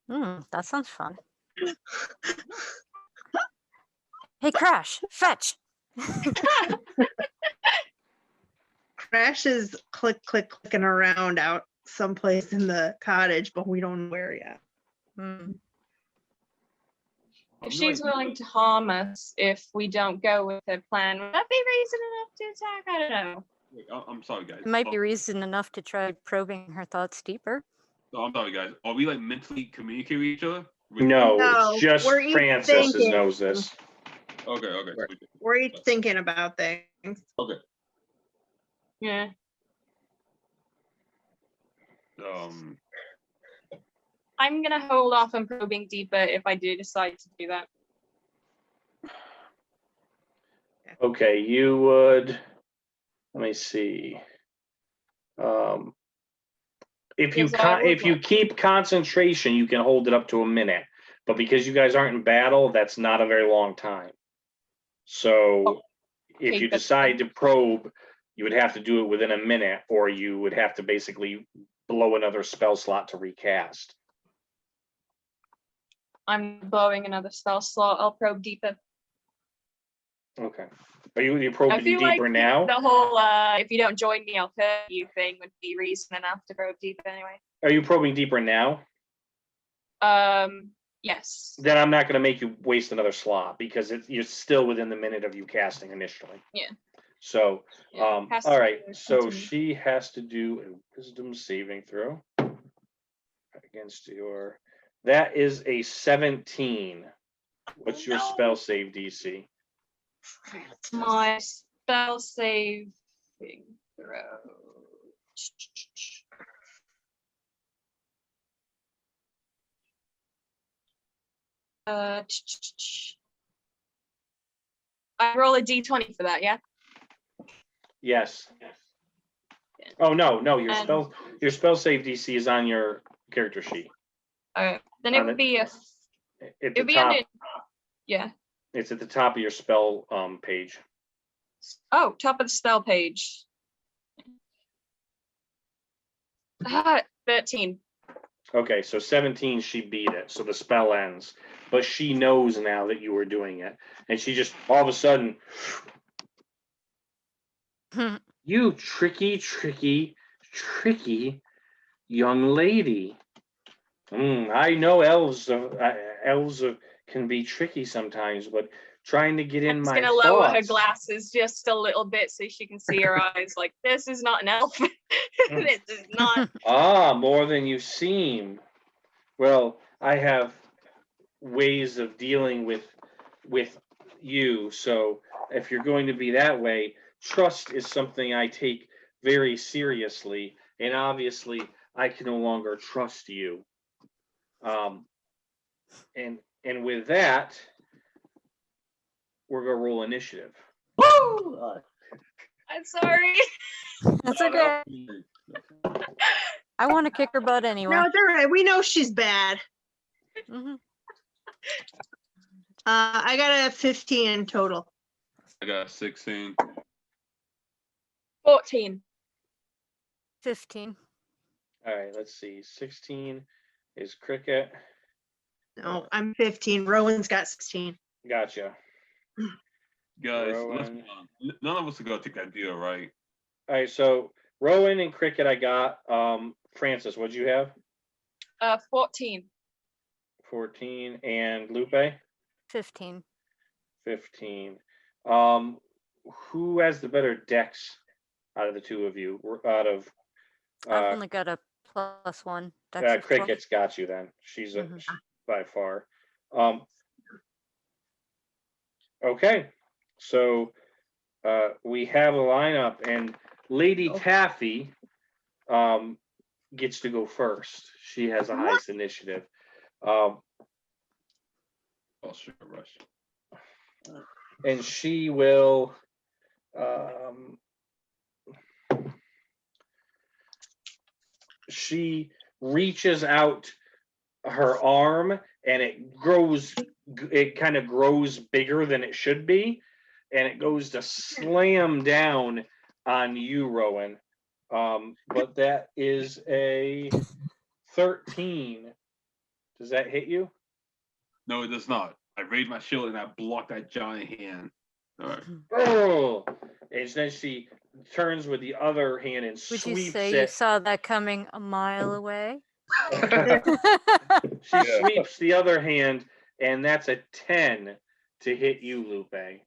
That sounds fun. Hey, Crash, fetch. Crash is clicking around out someplace in the cottage, but we don't know where yet. If she's willing to harm us if we don't go with her plan, would that be reason enough to attack? I don't know. Wait, I'm sorry, guys. It might be reason enough to try probing her thoughts deeper. No, I'm sorry, guys. Are we like mentally communicating with each other? No, No, it's just we're each Francis thinking. knows this. Okay. We're each thinking about things. Okay. Yeah. I'm gonna hold off on probing deeper if I do decide to do that. Okay, you would, let me see. If you Yes, I would if you like- keep concentration, you can hold it up to a minute. But because you guys aren't in battle, that's not a very long time. So if okay, you that's decide to probe, you would have to do it within a minute, or you would have to basically blow another spell slot to recast. I'm blowing another spell slot. I'll probe deeper. Okay. Are you I probing feel deeper like now? the whole if you don't join me, I'll hurt you thing would be reason enough to probe deeper anyway. Are you probing deeper now? Yes. Then I'm not going to make you waste another slot because you're still within the minute of you casting initially. Yeah. So, Yeah, has to all right. be So continue. she has to do a wisdom saving throw against your. That is a 17. What's your spell save DC? My spell saving throw. I roll a d20 for that, yeah? Yes. Oh, no, your And- spell save DC is on your character sheet. Then it On would be a. At It the would be top, under. Yeah. it's at the top of your spell page. Oh, top of the spell page. 13. Okay, so 17, she beat it, so the spell ends. But she knows now that you were doing it. And she just, all of a sudden, you tricky young lady. I know elves can be tricky sometimes, but trying to get in I'm just my gonna lower her thoughts. glasses just a little bit so she can see her eyes. Like, this is not an elf. This is not. More than you seem. Well, I have ways of dealing with you, so if you're going to be that way, trust is something I take very seriously, and obviously I can no longer trust you. And with that, we're gonna roll initiative. Woo! I'm sorry. That's okay. I want to kick her butt anyway. No, it's all right. We know she's bad. Mhm. I got a 15 total. I got 16. 14. 15. All right, let's see. 16 is Cricket. No, I'm 15. Rowan's got 16. Gotcha. Guys, Rowan. none of us are gonna take that deal, right? All right, so Rowan and Cricket, I got. Francis, what'd you have? 14. 14, and Lupe? 15. 15. Who has the better dex out of the two of you? Out of I've only got a +1. Dex of 12. Cricket's got you then. She's Mhm. by far. Okay, so we have a lineup, and Lady Taffy gets to go first. She has the highest initiative. Oh, sure, rush. And she will she reaches out her arm, and it kind of grows bigger than it should be, and it goes to slam down on you, Rowan. But that is a 13. Does that hit you? No, it does not. I raised my shield and I blocked that giant hand. All right. Oh, and then she turns with the other hand and Would you sweeps say you it. saw that coming a mile away? She Yeah. sweeps the other hand, and that's a 10 to hit you, Lupe.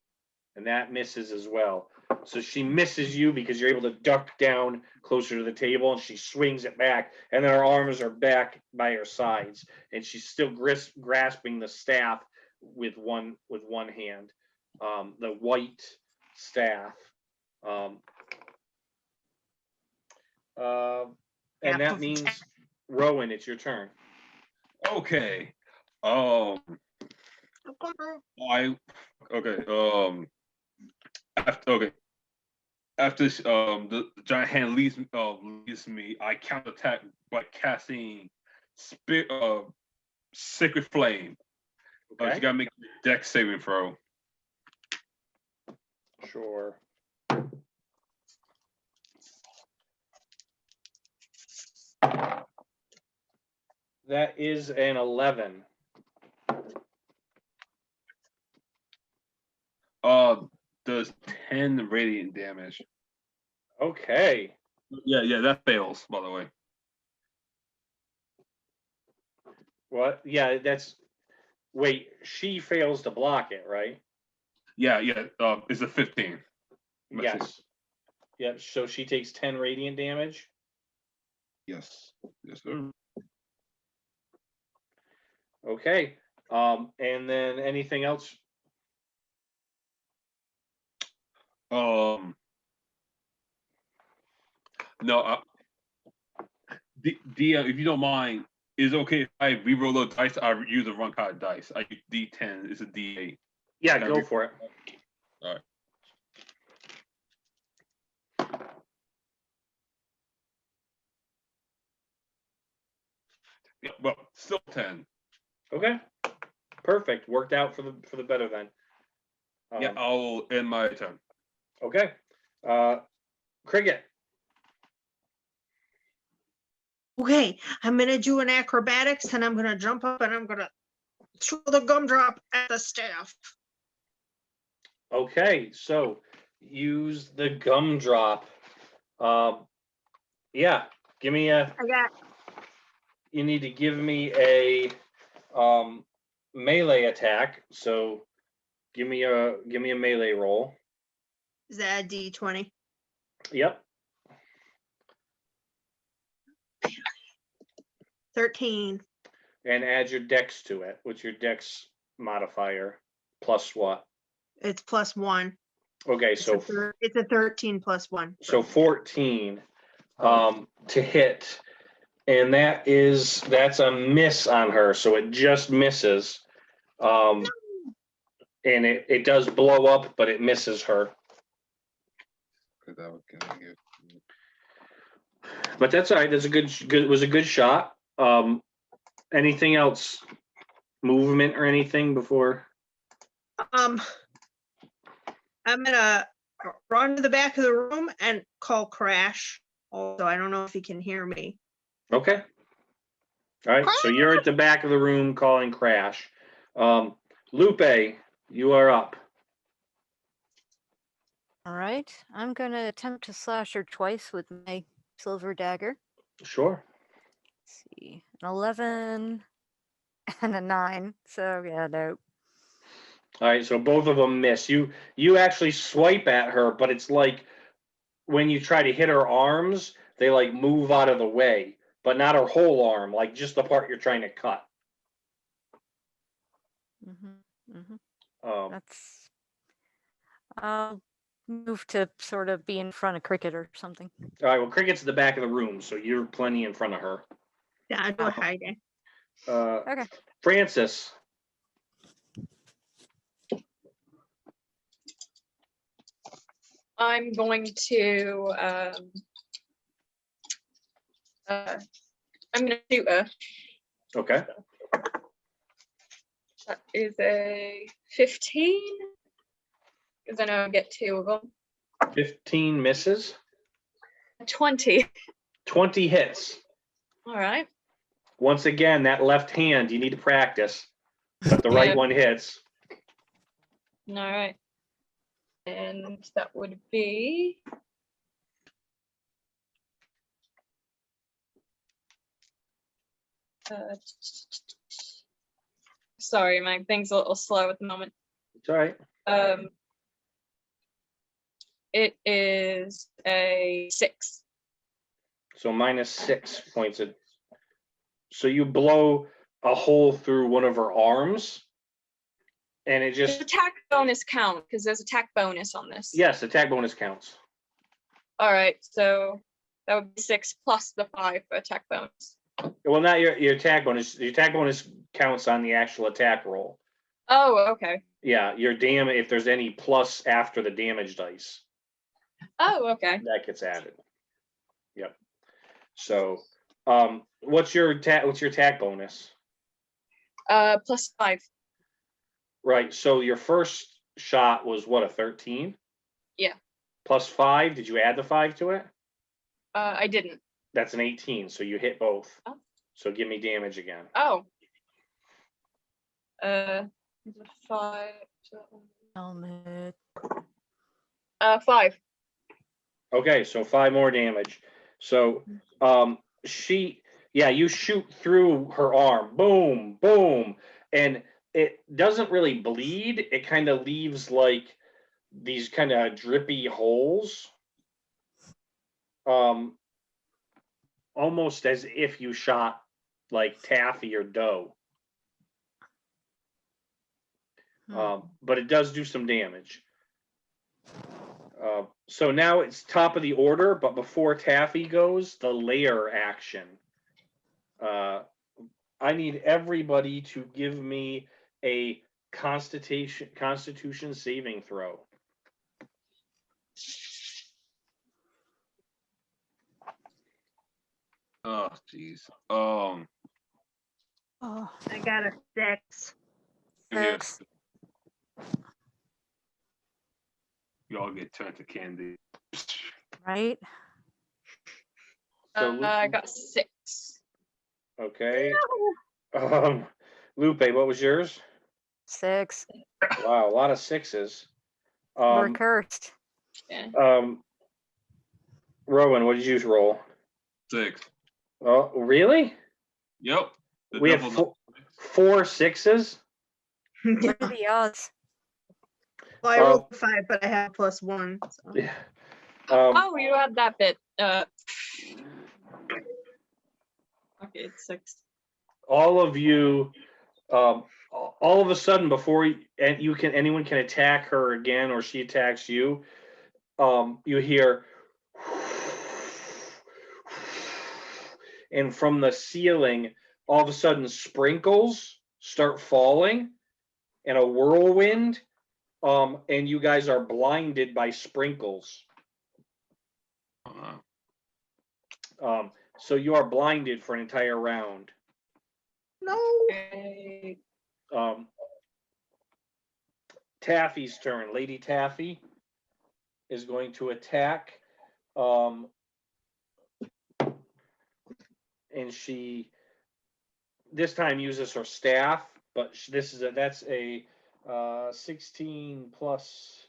And that misses as well. So she misses you because you're able to duck down closer to the table, and she swings it back, and then her arms are back by her sides, and she's still grasping the staff with one hand, the white staff. And that means, Rowan, it's your turn. Okay. After the giant hand leaves me, I counterattack by casting Sacred Flame. You Okay. gotta make a dex saving throw. Sure. That is an 11. Does 10 radiant damage. Okay. Yeah, that fails, by the way. What? Yeah, wait, she fails to block it, right? Yeah. It's a 15. Yes. Yep, so she takes 10 radiant damage. Yes, sir. Okay. And then anything else? No. If you don't mind, is it okay if I re-roll the dice? I use a run card dice. I use D10. It's a D8. Yeah, Can I go for it. All right. Yeah, well, still 10. Okay. Perfect. Worked out for the better then. Yeah, I'll end my turn. Okay. Cricket. Okay, I'm gonna do an acrobatics and I'm gonna jump up and I'm gonna throw the gumdrop at the staff. Okay, so use the gumdrop. Yeah, give me a. I got You need to give me a melee attack. So give me a melee roll. is that a D20? Yep. 13. And add your dex to it. What's your dex modifier? Plus what? It's +1. Okay, It's, so it's a 13 +1. so 14 to hit. And that's a miss on her, so it just misses. And it does blow up, but it misses her. But that's all right. That's a good it was a good shot. Anything else? Movement or anything before? I'm gonna run to the back of the room and call Crash. Also, I don't know if he can hear me. Okay. All right. So you're at the back of the room calling Crash. Lupe, you are up. All right. I'm going to attempt to slash her twice with my silver dagger. Sure. Let's see. An 11 and a 9. So, yeah, no. All right. So both of them miss. You actually swipe at her, but it's like when you try to hit her arms, they like move out of the way, but not her whole arm, like just the part you're trying to cut. That's. I'll move to sort of be in front of Cricket or something. All right. Well, Cricket's at the back of the room, so you're plenty in front of her. Yeah, I do a hiding. Okay. Francis. I'm going to I'm gonna shoot her. Okay. That is a 15. Because I know I get 2 of them. 15 misses. 20. 20 hits. All right. Once again, that left hand, you need to practice, but the right Yeah. one hits. All right. And that would be sorry, my thing's a little slow at the moment. It's all right. It is a 6. So -6 points. So you blow a hole through one of her arms, and it Does just attack bonus count? Because there's attack bonus on this. yes, attack bonus counts. All right, so that would be 6 plus the 5 for attack bonus. Well, not your attack bonus. Your attack bonus counts on the actual attack roll. Oh, okay. Yeah, your damage, if there's any plus after the damage dice, Oh, okay. that gets added. Yep. So, what's your attack bonus? Plus 5. Right. So your first shot was what, a 13? Yeah. Plus 5. Did you add the 5 to it? I didn't. That's an 18. So you hit both. Oh. So give me damage again. Oh. 5. Helmet. 5. Okay, so 5 more damage. So you shoot through her arm. Boom, boom. And it doesn't really bleed. It kind of leaves like these kind of drippy holes. Almost as if you shot like taffy or dough. But it does do some damage. So now it's top of the order, but before Taffy goes, the lair action. I need everybody to give me a Constitution saving throw. Oh, jeez. Oh, I got a 6. Yes. 6. You all get turned to candy. Right? So I got 6. okay. Lupe, what was yours? 6. Wow, a lot of 6s. We're cursed. Yeah. Rowan, what did you roll? 6. Oh, really? Yep. The We have double 4 6s. What are the odds? Well, I rolled a 5, but I have +1. So. Yeah. Oh, you had that bit. Okay, it's 6. All of you, all of a sudden, before anyone can attack her again, or she attacks you. You hear, and from the ceiling, all of a sudden, sprinkles start falling, and a whirlwind. And you guys are blinded by sprinkles. So you are blinded for an entire round. No. Okay. Taffy's turn. Lady Taffy is going to attack. And she this time uses her staff, but that's a 16 plus.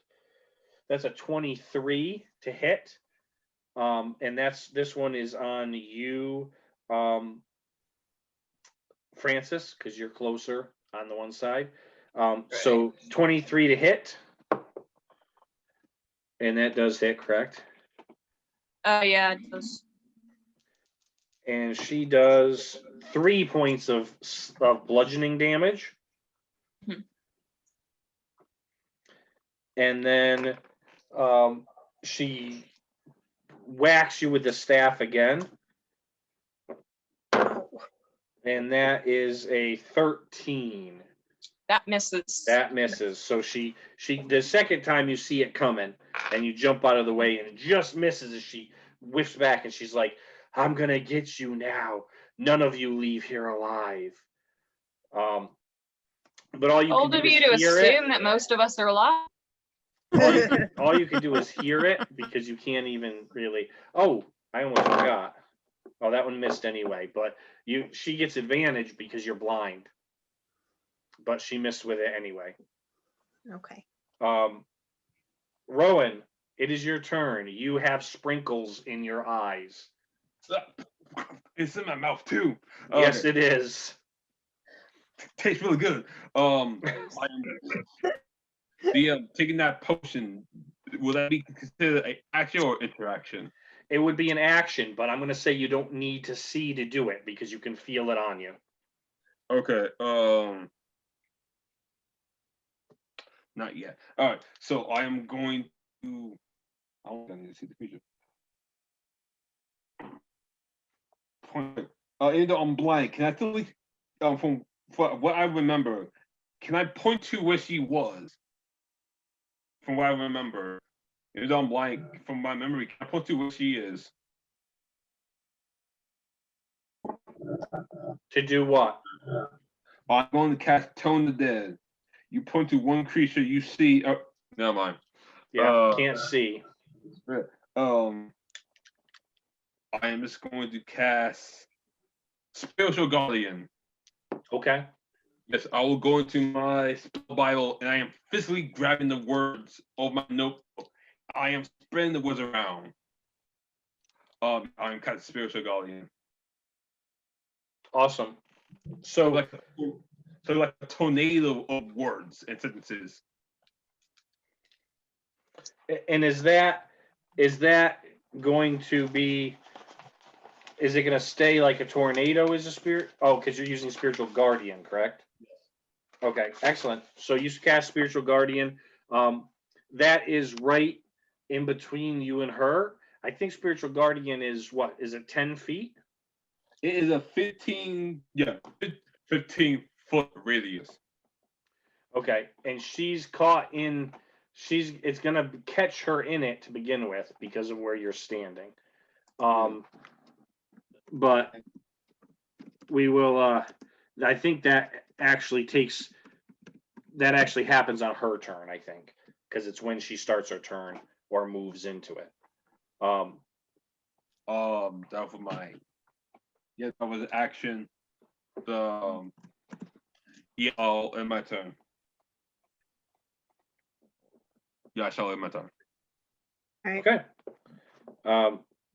That's a 23 to hit. And this one is on you, Francis, because you're closer on the one side. So 23 to hit. And that does hit, correct? Yeah, it does. And she does 3 points of bludgeoning damage. Hmm. And then she whacks you with the staff again. And that is a 13. That misses. That misses. So she the second time you see it coming and you jump out of the way and it just misses as she whiffs back and she's like, I'm gonna get you now. None of you leave here alive. But all you Old can of do you is to hear it. assume that most of us are alive. All you can do is hear it because you can't even really. Oh, I almost forgot. Oh, that one missed anyway. But she gets advantage because you're blind. But she missed with it anyway. Okay. Rowan, it is your turn. You have sprinkles in your eyes. It's in my mouth too. Yes, Okay. it is. Tastes really good. Taking that potion, will that be considered an action or interaction? It would be an action, but I'm going to say you don't need to see to do it because you can feel it on you. Okay. Not yet. All right. So I am going to. I need to see the creature. Point. Even though I'm blind, can I still from what I remember? Can I point to where she was? From what I remember, even though I'm blind, from my memory, can I point to where she is? To do what? I'm going to cast Tone the Dead. You point to one creature you see. Oh, never mind. Yeah, can't see. I am just going to cast Spiritual Guardian. Okay. Yes, I will go into my spell Bible and I am physically grabbing the words of my notebook. I am spreading the words around. I'm kind of Spiritual Guardian. Awesome. So like a tornado of words and sentences. And is that going to be? Is it going to stay like a tornado as a spirit? Oh, because you're using Spiritual Guardian, correct? Yes. Okay, excellent. So you cast Spiritual Guardian. That is right in between you and her. I think Spiritual Guardian is what? Is it 10 feet? It is a 15 foot radius. Okay, and she's caught in. It's going to catch her in it to begin with because of where you're standing. But we will I think that actually happens on her turn, I think, because it's when she starts her turn or moves into it. That was that was action. Yeah, in my turn. Yeah, I shall in my turn. Okay.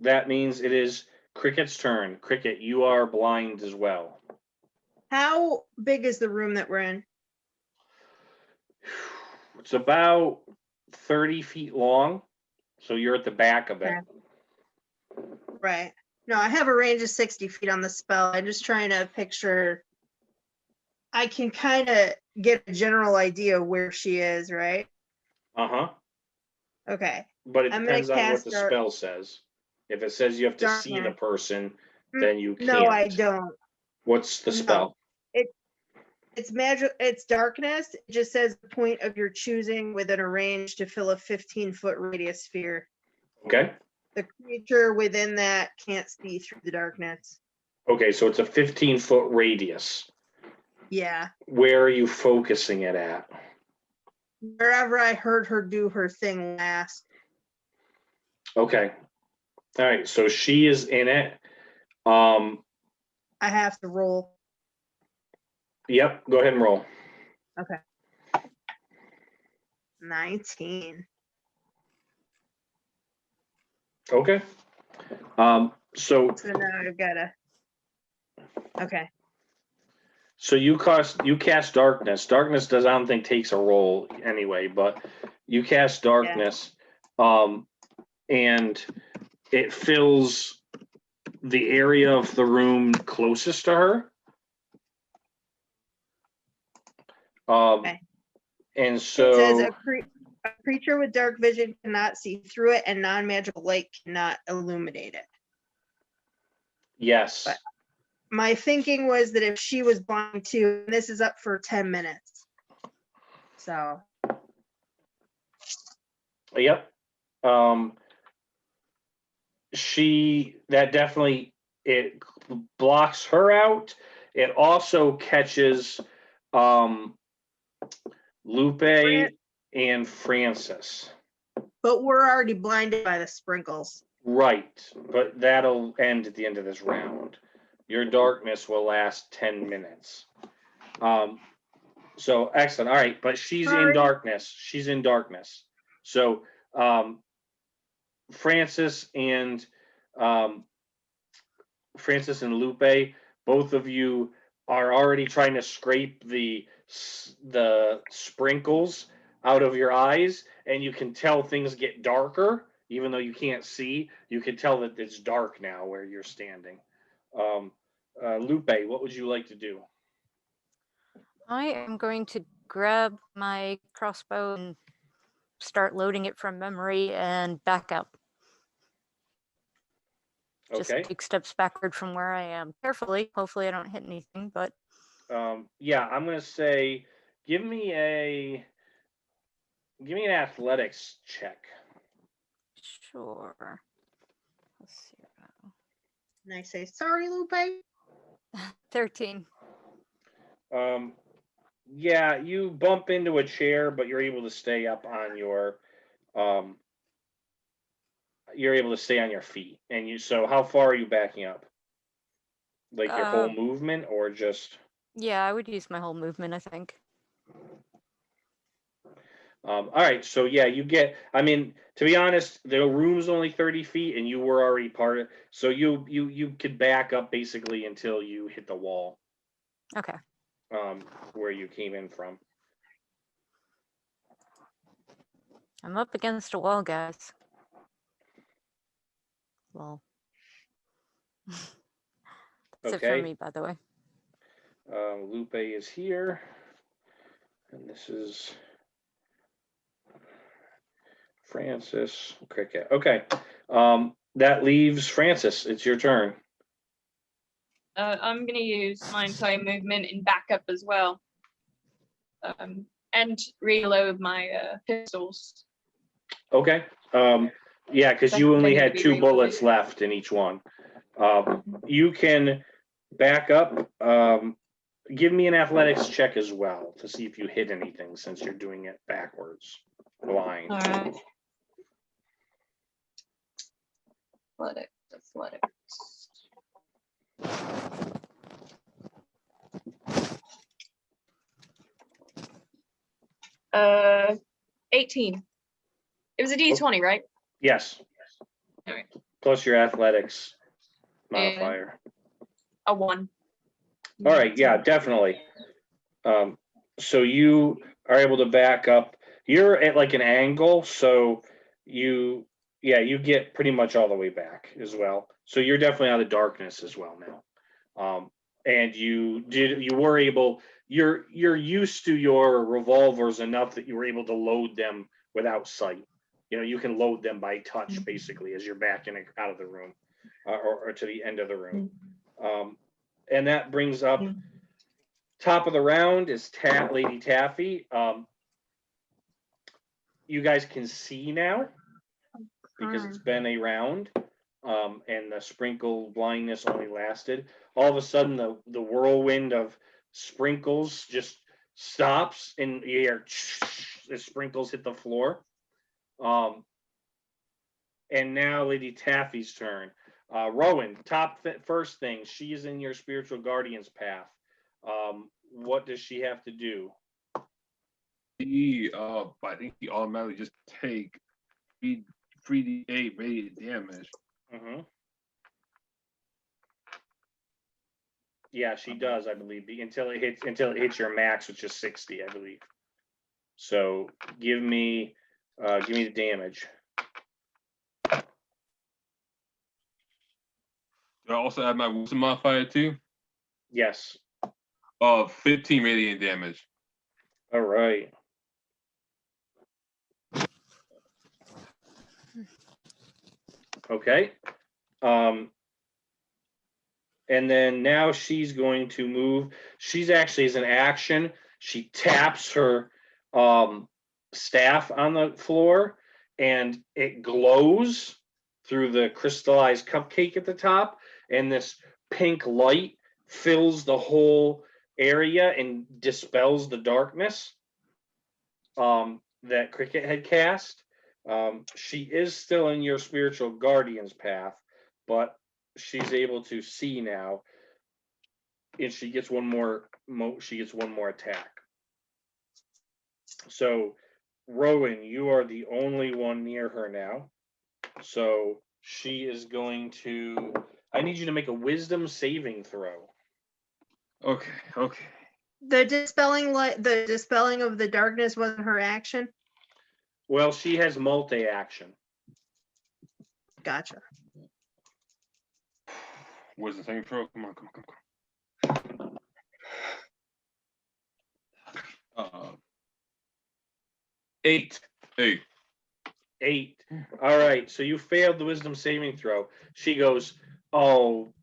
That means it is Cricket's turn. Cricket, you are blind as well. How big is the room that we're in? It's about 30 feet long, so you're at the back of it. Okay. Right. No, I have a range of 60 feet on the spell. I'm just trying to picture. I can kind of get a general idea of where she is, right? Uh-huh. Okay. But it I'm gonna depends on what cast the dark- spell says. If it says you have to see the Darkness. person, then you can't. No, I don't. What's the No. spell? It's magic. It's darkness. It just says the point of your choosing within a range to fill a 15-foot radius sphere. Okay. The creature within that can't see through the darkness. Okay, so it's a 15-foot radius. Yeah. Where are you focusing it at? Wherever I heard her do her thing last. Okay. All right, so she is in it. I have to roll. Yep, go ahead and roll. Okay. 19. Okay. So So now I've gotta. Okay. So you cast darkness. Darkness I don't think takes a roll anyway, but you cast darkness, and it fills the area of the room closest to her. Okay. And It says so a creature with dark vision cannot see through it, and non-magical light cannot illuminate it. yes. But my thinking was that if she was blind too, and this is up for 10 minutes. So. Yep. That definitely, it blocks her out. It also catches Lupe and Francis. But we're already blinded by the sprinkles. Right, but that'll end at the end of this round. Your darkness will last 10 minutes. So excellent. All right, but she's in darkness. She's in darkness. So Francis and Lupe, both of you are already trying to scrape the sprinkles out of your eyes, and you can tell things get darker, even though you can't see. You can tell that it's dark now where you're standing. Lupe, what would you like to do? I am going to grab my crossbow and start loading it from memory and back up. Just Okay. take steps backward from where I am. Carefully. Hopefully I don't hit anything, but Yeah, I'm gonna say give me an athletics check. sure. Let's see. And I say, sorry, Lupe. 13. Yeah, you bump into a chair, but you're able to stay up on your you're able to stay on your feet. And so how far are you backing up? Like your whole movement or just Yeah, I would use my whole movement, I think. all right, so yeah, you get, I mean, to be honest, the room's only 30 feet and you were already part of it. So you could back up basically until you hit the wall. Okay. Where you came in from. I'm up against a wall, guys. Well. That's it for Okay. me, by the way. Lupe is here. And this is Francis. Cricket. Okay. That leaves Francis. It's your turn. I'm gonna use my entire movement in backup as well. And reload my pistols. Okay. Yeah, because you only had 2 bullets left in each one. You can back up. give me an athletics check as well to see if you hit anything since you're doing it backwards, blind. All right. Athletics. 18. It was a D20, right? Yes. Alright. Plus your athletics And- modifier. A 1. All right, yeah, definitely. So you are able to back up. You're at like an angle, so you get pretty much all the way back as well. So you're definitely out of darkness as well now. And you were able. You're used to your revolvers enough that you were able to load them without sight. You know, you can load them by touch basically as you're backing out of the room, or to the end of the room. And that brings up top of the round is Lady Taffy. You guys can see now because it's been a round, and the sprinkle blindness only lasted. All of a sudden, the whirlwind of sprinkles just stops, and you hear the sprinkles hit the floor. And now Lady Taffy's turn. Rowan, first thing, she is in your spiritual guardian's path. What does she have to do? I think he automatically just take 3d8 radiant damage. Mm-hmm. Yeah, she does, I believe, until it hits your max, which is 60, I believe. So give me the damage. Do I also add my wisdom modifier too? Yes. 15 radiant damage. All right. Okay. And then now she's going to move. She's actually, as an action, she taps her staff on the floor, and it glows through the crystallized cupcake at the top, and this pink light fills the whole area and dispels the darkness that Cricket had cast. She is still in your spiritual guardian's path, but she's able to see now, and she gets one more attack. So Rowan, you are the only one near her now, so she is going to, I need you to make a wisdom saving throw. Okay. The dispelling of the darkness wasn't her action. Well, she has multi-action. Gotcha. Wisdom saving throw. Come on. 8. 8. All right, so you failed the wisdom saving throw. She goes, "Oh,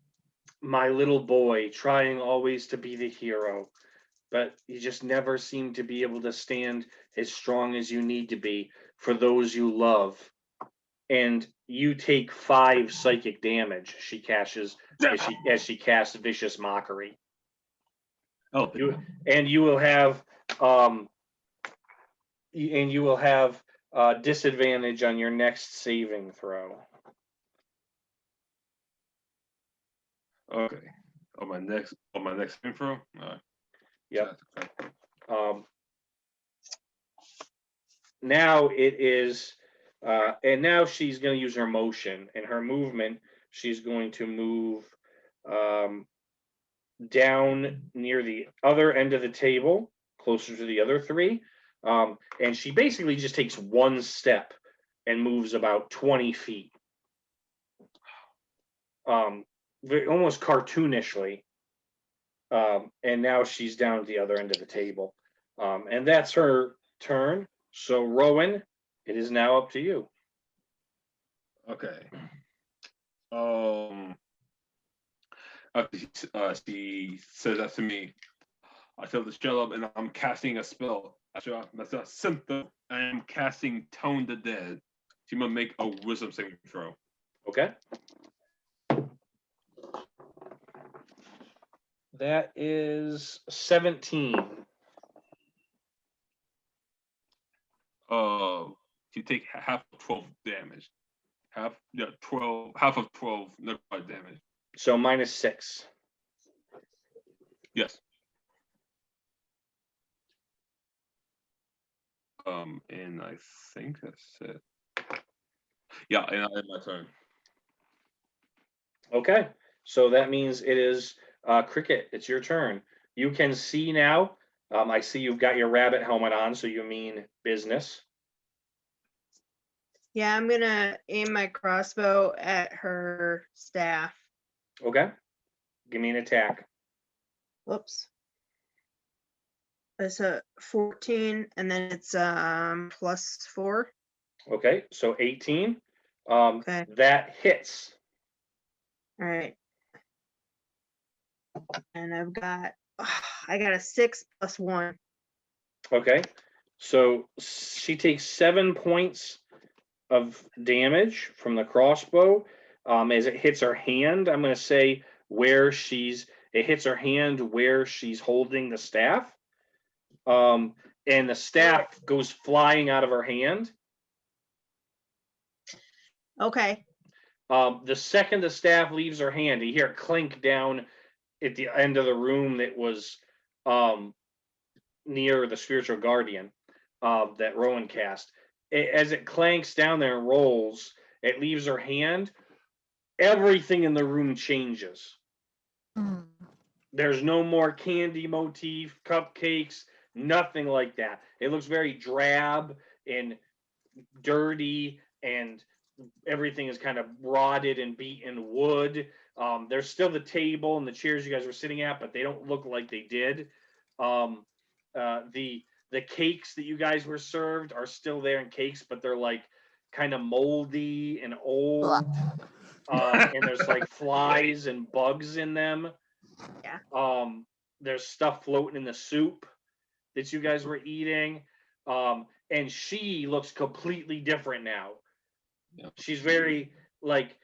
my little boy, trying always to be the hero, but you just never seem to be able to stand as strong as you need to be for those you love." And you take 5 psychic damage. She casts vicious mockery. Oh, You will have disadvantage on your next saving throw. okay. On my next saving throw. All right. Yep. Okay. Now it is, and now she's going to use her motion and her movement. She's going to move down near the other end of the table, closer to the other 3. And she basically just takes one step and moves about 20 feet. Almost cartoonishly. And now she's down at the other end of the table. And that's her turn. So Rowan, it is now up to you. Okay. After she says that to me, I tell the shell up and I'm casting a spell. That's a symptom. I am casting Tone the Dead. She must make a wisdom saving throw. Okay. That is 17. You take half of 12 damage. Half of 12 necrotic damage. So -6. Yes. And I think that's it. Yeah, and I have my turn. Okay. So that means it is Cricket. It's your turn. You can see now. I see you've got your rabbit helmet on, so you mean business. Yeah, I'm gonna aim my crossbow at her staff. Okay. Give me an attack. Whoops. It's a 14, and then it's +4. Okay. So 18. Okay. That hits. All right. And I got a 6 + 1. Okay. So she takes 7 points of damage from the crossbow as it hits her hand. I'm going to say it hits her hand where she's holding the staff. And the staff goes flying out of her hand. Okay. The second the staff leaves her hand, you hear it clink down at the end of the room that was near the spiritual guardian that Rowan cast. As it clanks down there and rolls, it leaves her hand. Everything in the room changes. Mm. There's no more candy motif, cupcakes, nothing like that. It looks very drab and dirty, and everything is kind of rotted and beaten wood. There's still the table and the chairs you guys were sitting at, but they don't look like they did. The cakes that you guys were served are still there in cakes, but they're like kind of moldy and old. And there's like flies and bugs in them. Yeah. There's stuff floating in the soup that you guys were eating. And she looks completely different now. Yeah. She's very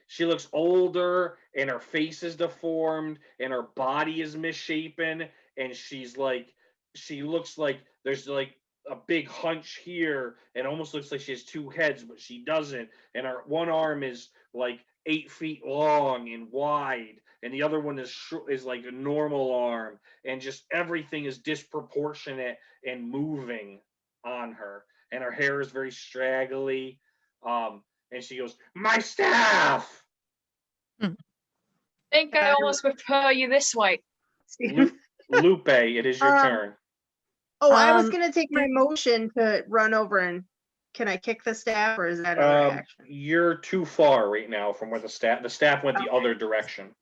she looks older, and her face is deformed, and her body is misshapen, and she looks like there's like a big hunch here, and almost looks like she has 2 heads, but she doesn't. And her one arm is like 8 feet long and wide, and the other one is like a normal arm, and just everything is disproportionate and moving on her. And her hair is very straggly. And she goes, "My staff!" Think I almost prefer you this way. Lupe, it is your turn. Oh, I was Um, gonna take my motion to run over and can I kick the staff, or is that another action? You're too far right now from where the staff went the other direction.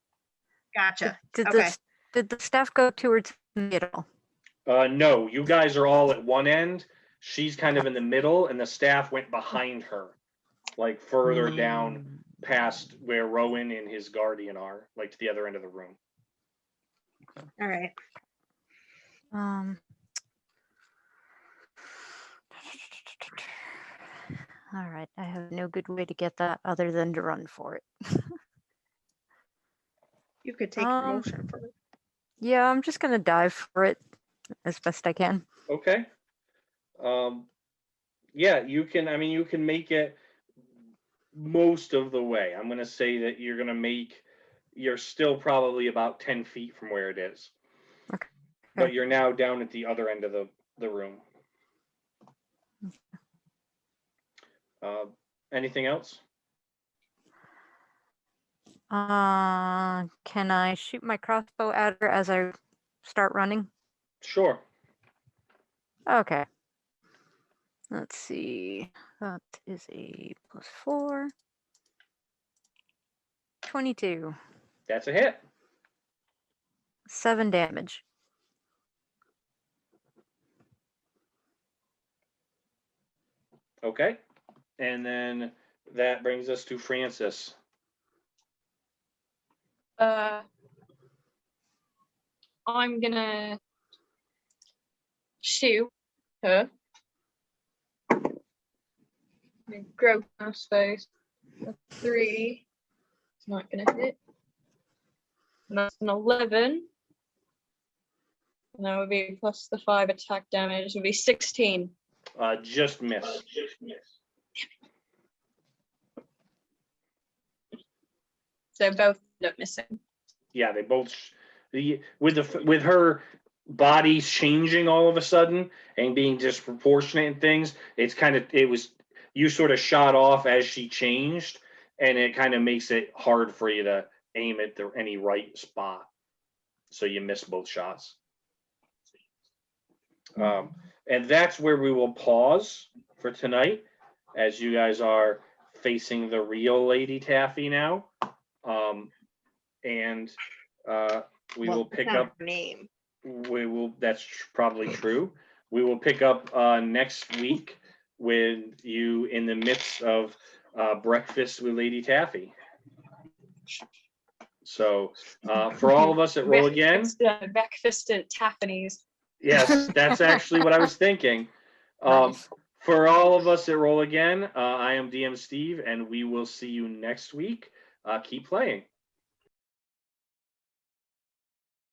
Gotcha. Did Okay. did the staff go towards the middle? No, you guys are all at one end. She's kind of in the middle, and the staff went behind her, like further down past where Rowan and his guardian are, like to the other end of the room. All right. All right, I have no good way to get that other than to run for it. You could take your motion for it. Yeah, I'm just gonna dive for it as best I can. Okay. Yeah, you can. I mean, you can make it most of the way. I'm gonna say that you're still probably about 10 feet from where it is. Okay. But you're now down at the other end of the room. Anything else? Can I shoot my crossbow at her as I start running? Sure. Okay. Let's see. That is a +4. 22. That's a hit. 7 damage. Okay. And then that brings us to Francis. I'm gonna shoot her. Growth, I suppose. A 3. It's not gonna hit. And that's an 11. And that would be plus the 5 attack damage. It would be 16. Just miss. So both end up missing. Yeah, they both with her body changing all of a sudden and being disproportionate in things. You sort of shot off as she changed, and it kind of makes it hard for you to aim at any right spot. So you miss both shots. And that's where we will pause for tonight, as you guys are facing the real Lady Taffy now. And we will pick That's not up. her name. That's probably true. We will pick up next week with you in the midst of breakfast with Lady Taffy. So for all of us at Roll Again. Breakfast at Taffany's. Yes, that's actually what I was thinking. Nice. For all of us at Roll Again, I am DM Steve, and we will see you next week. Keep playing.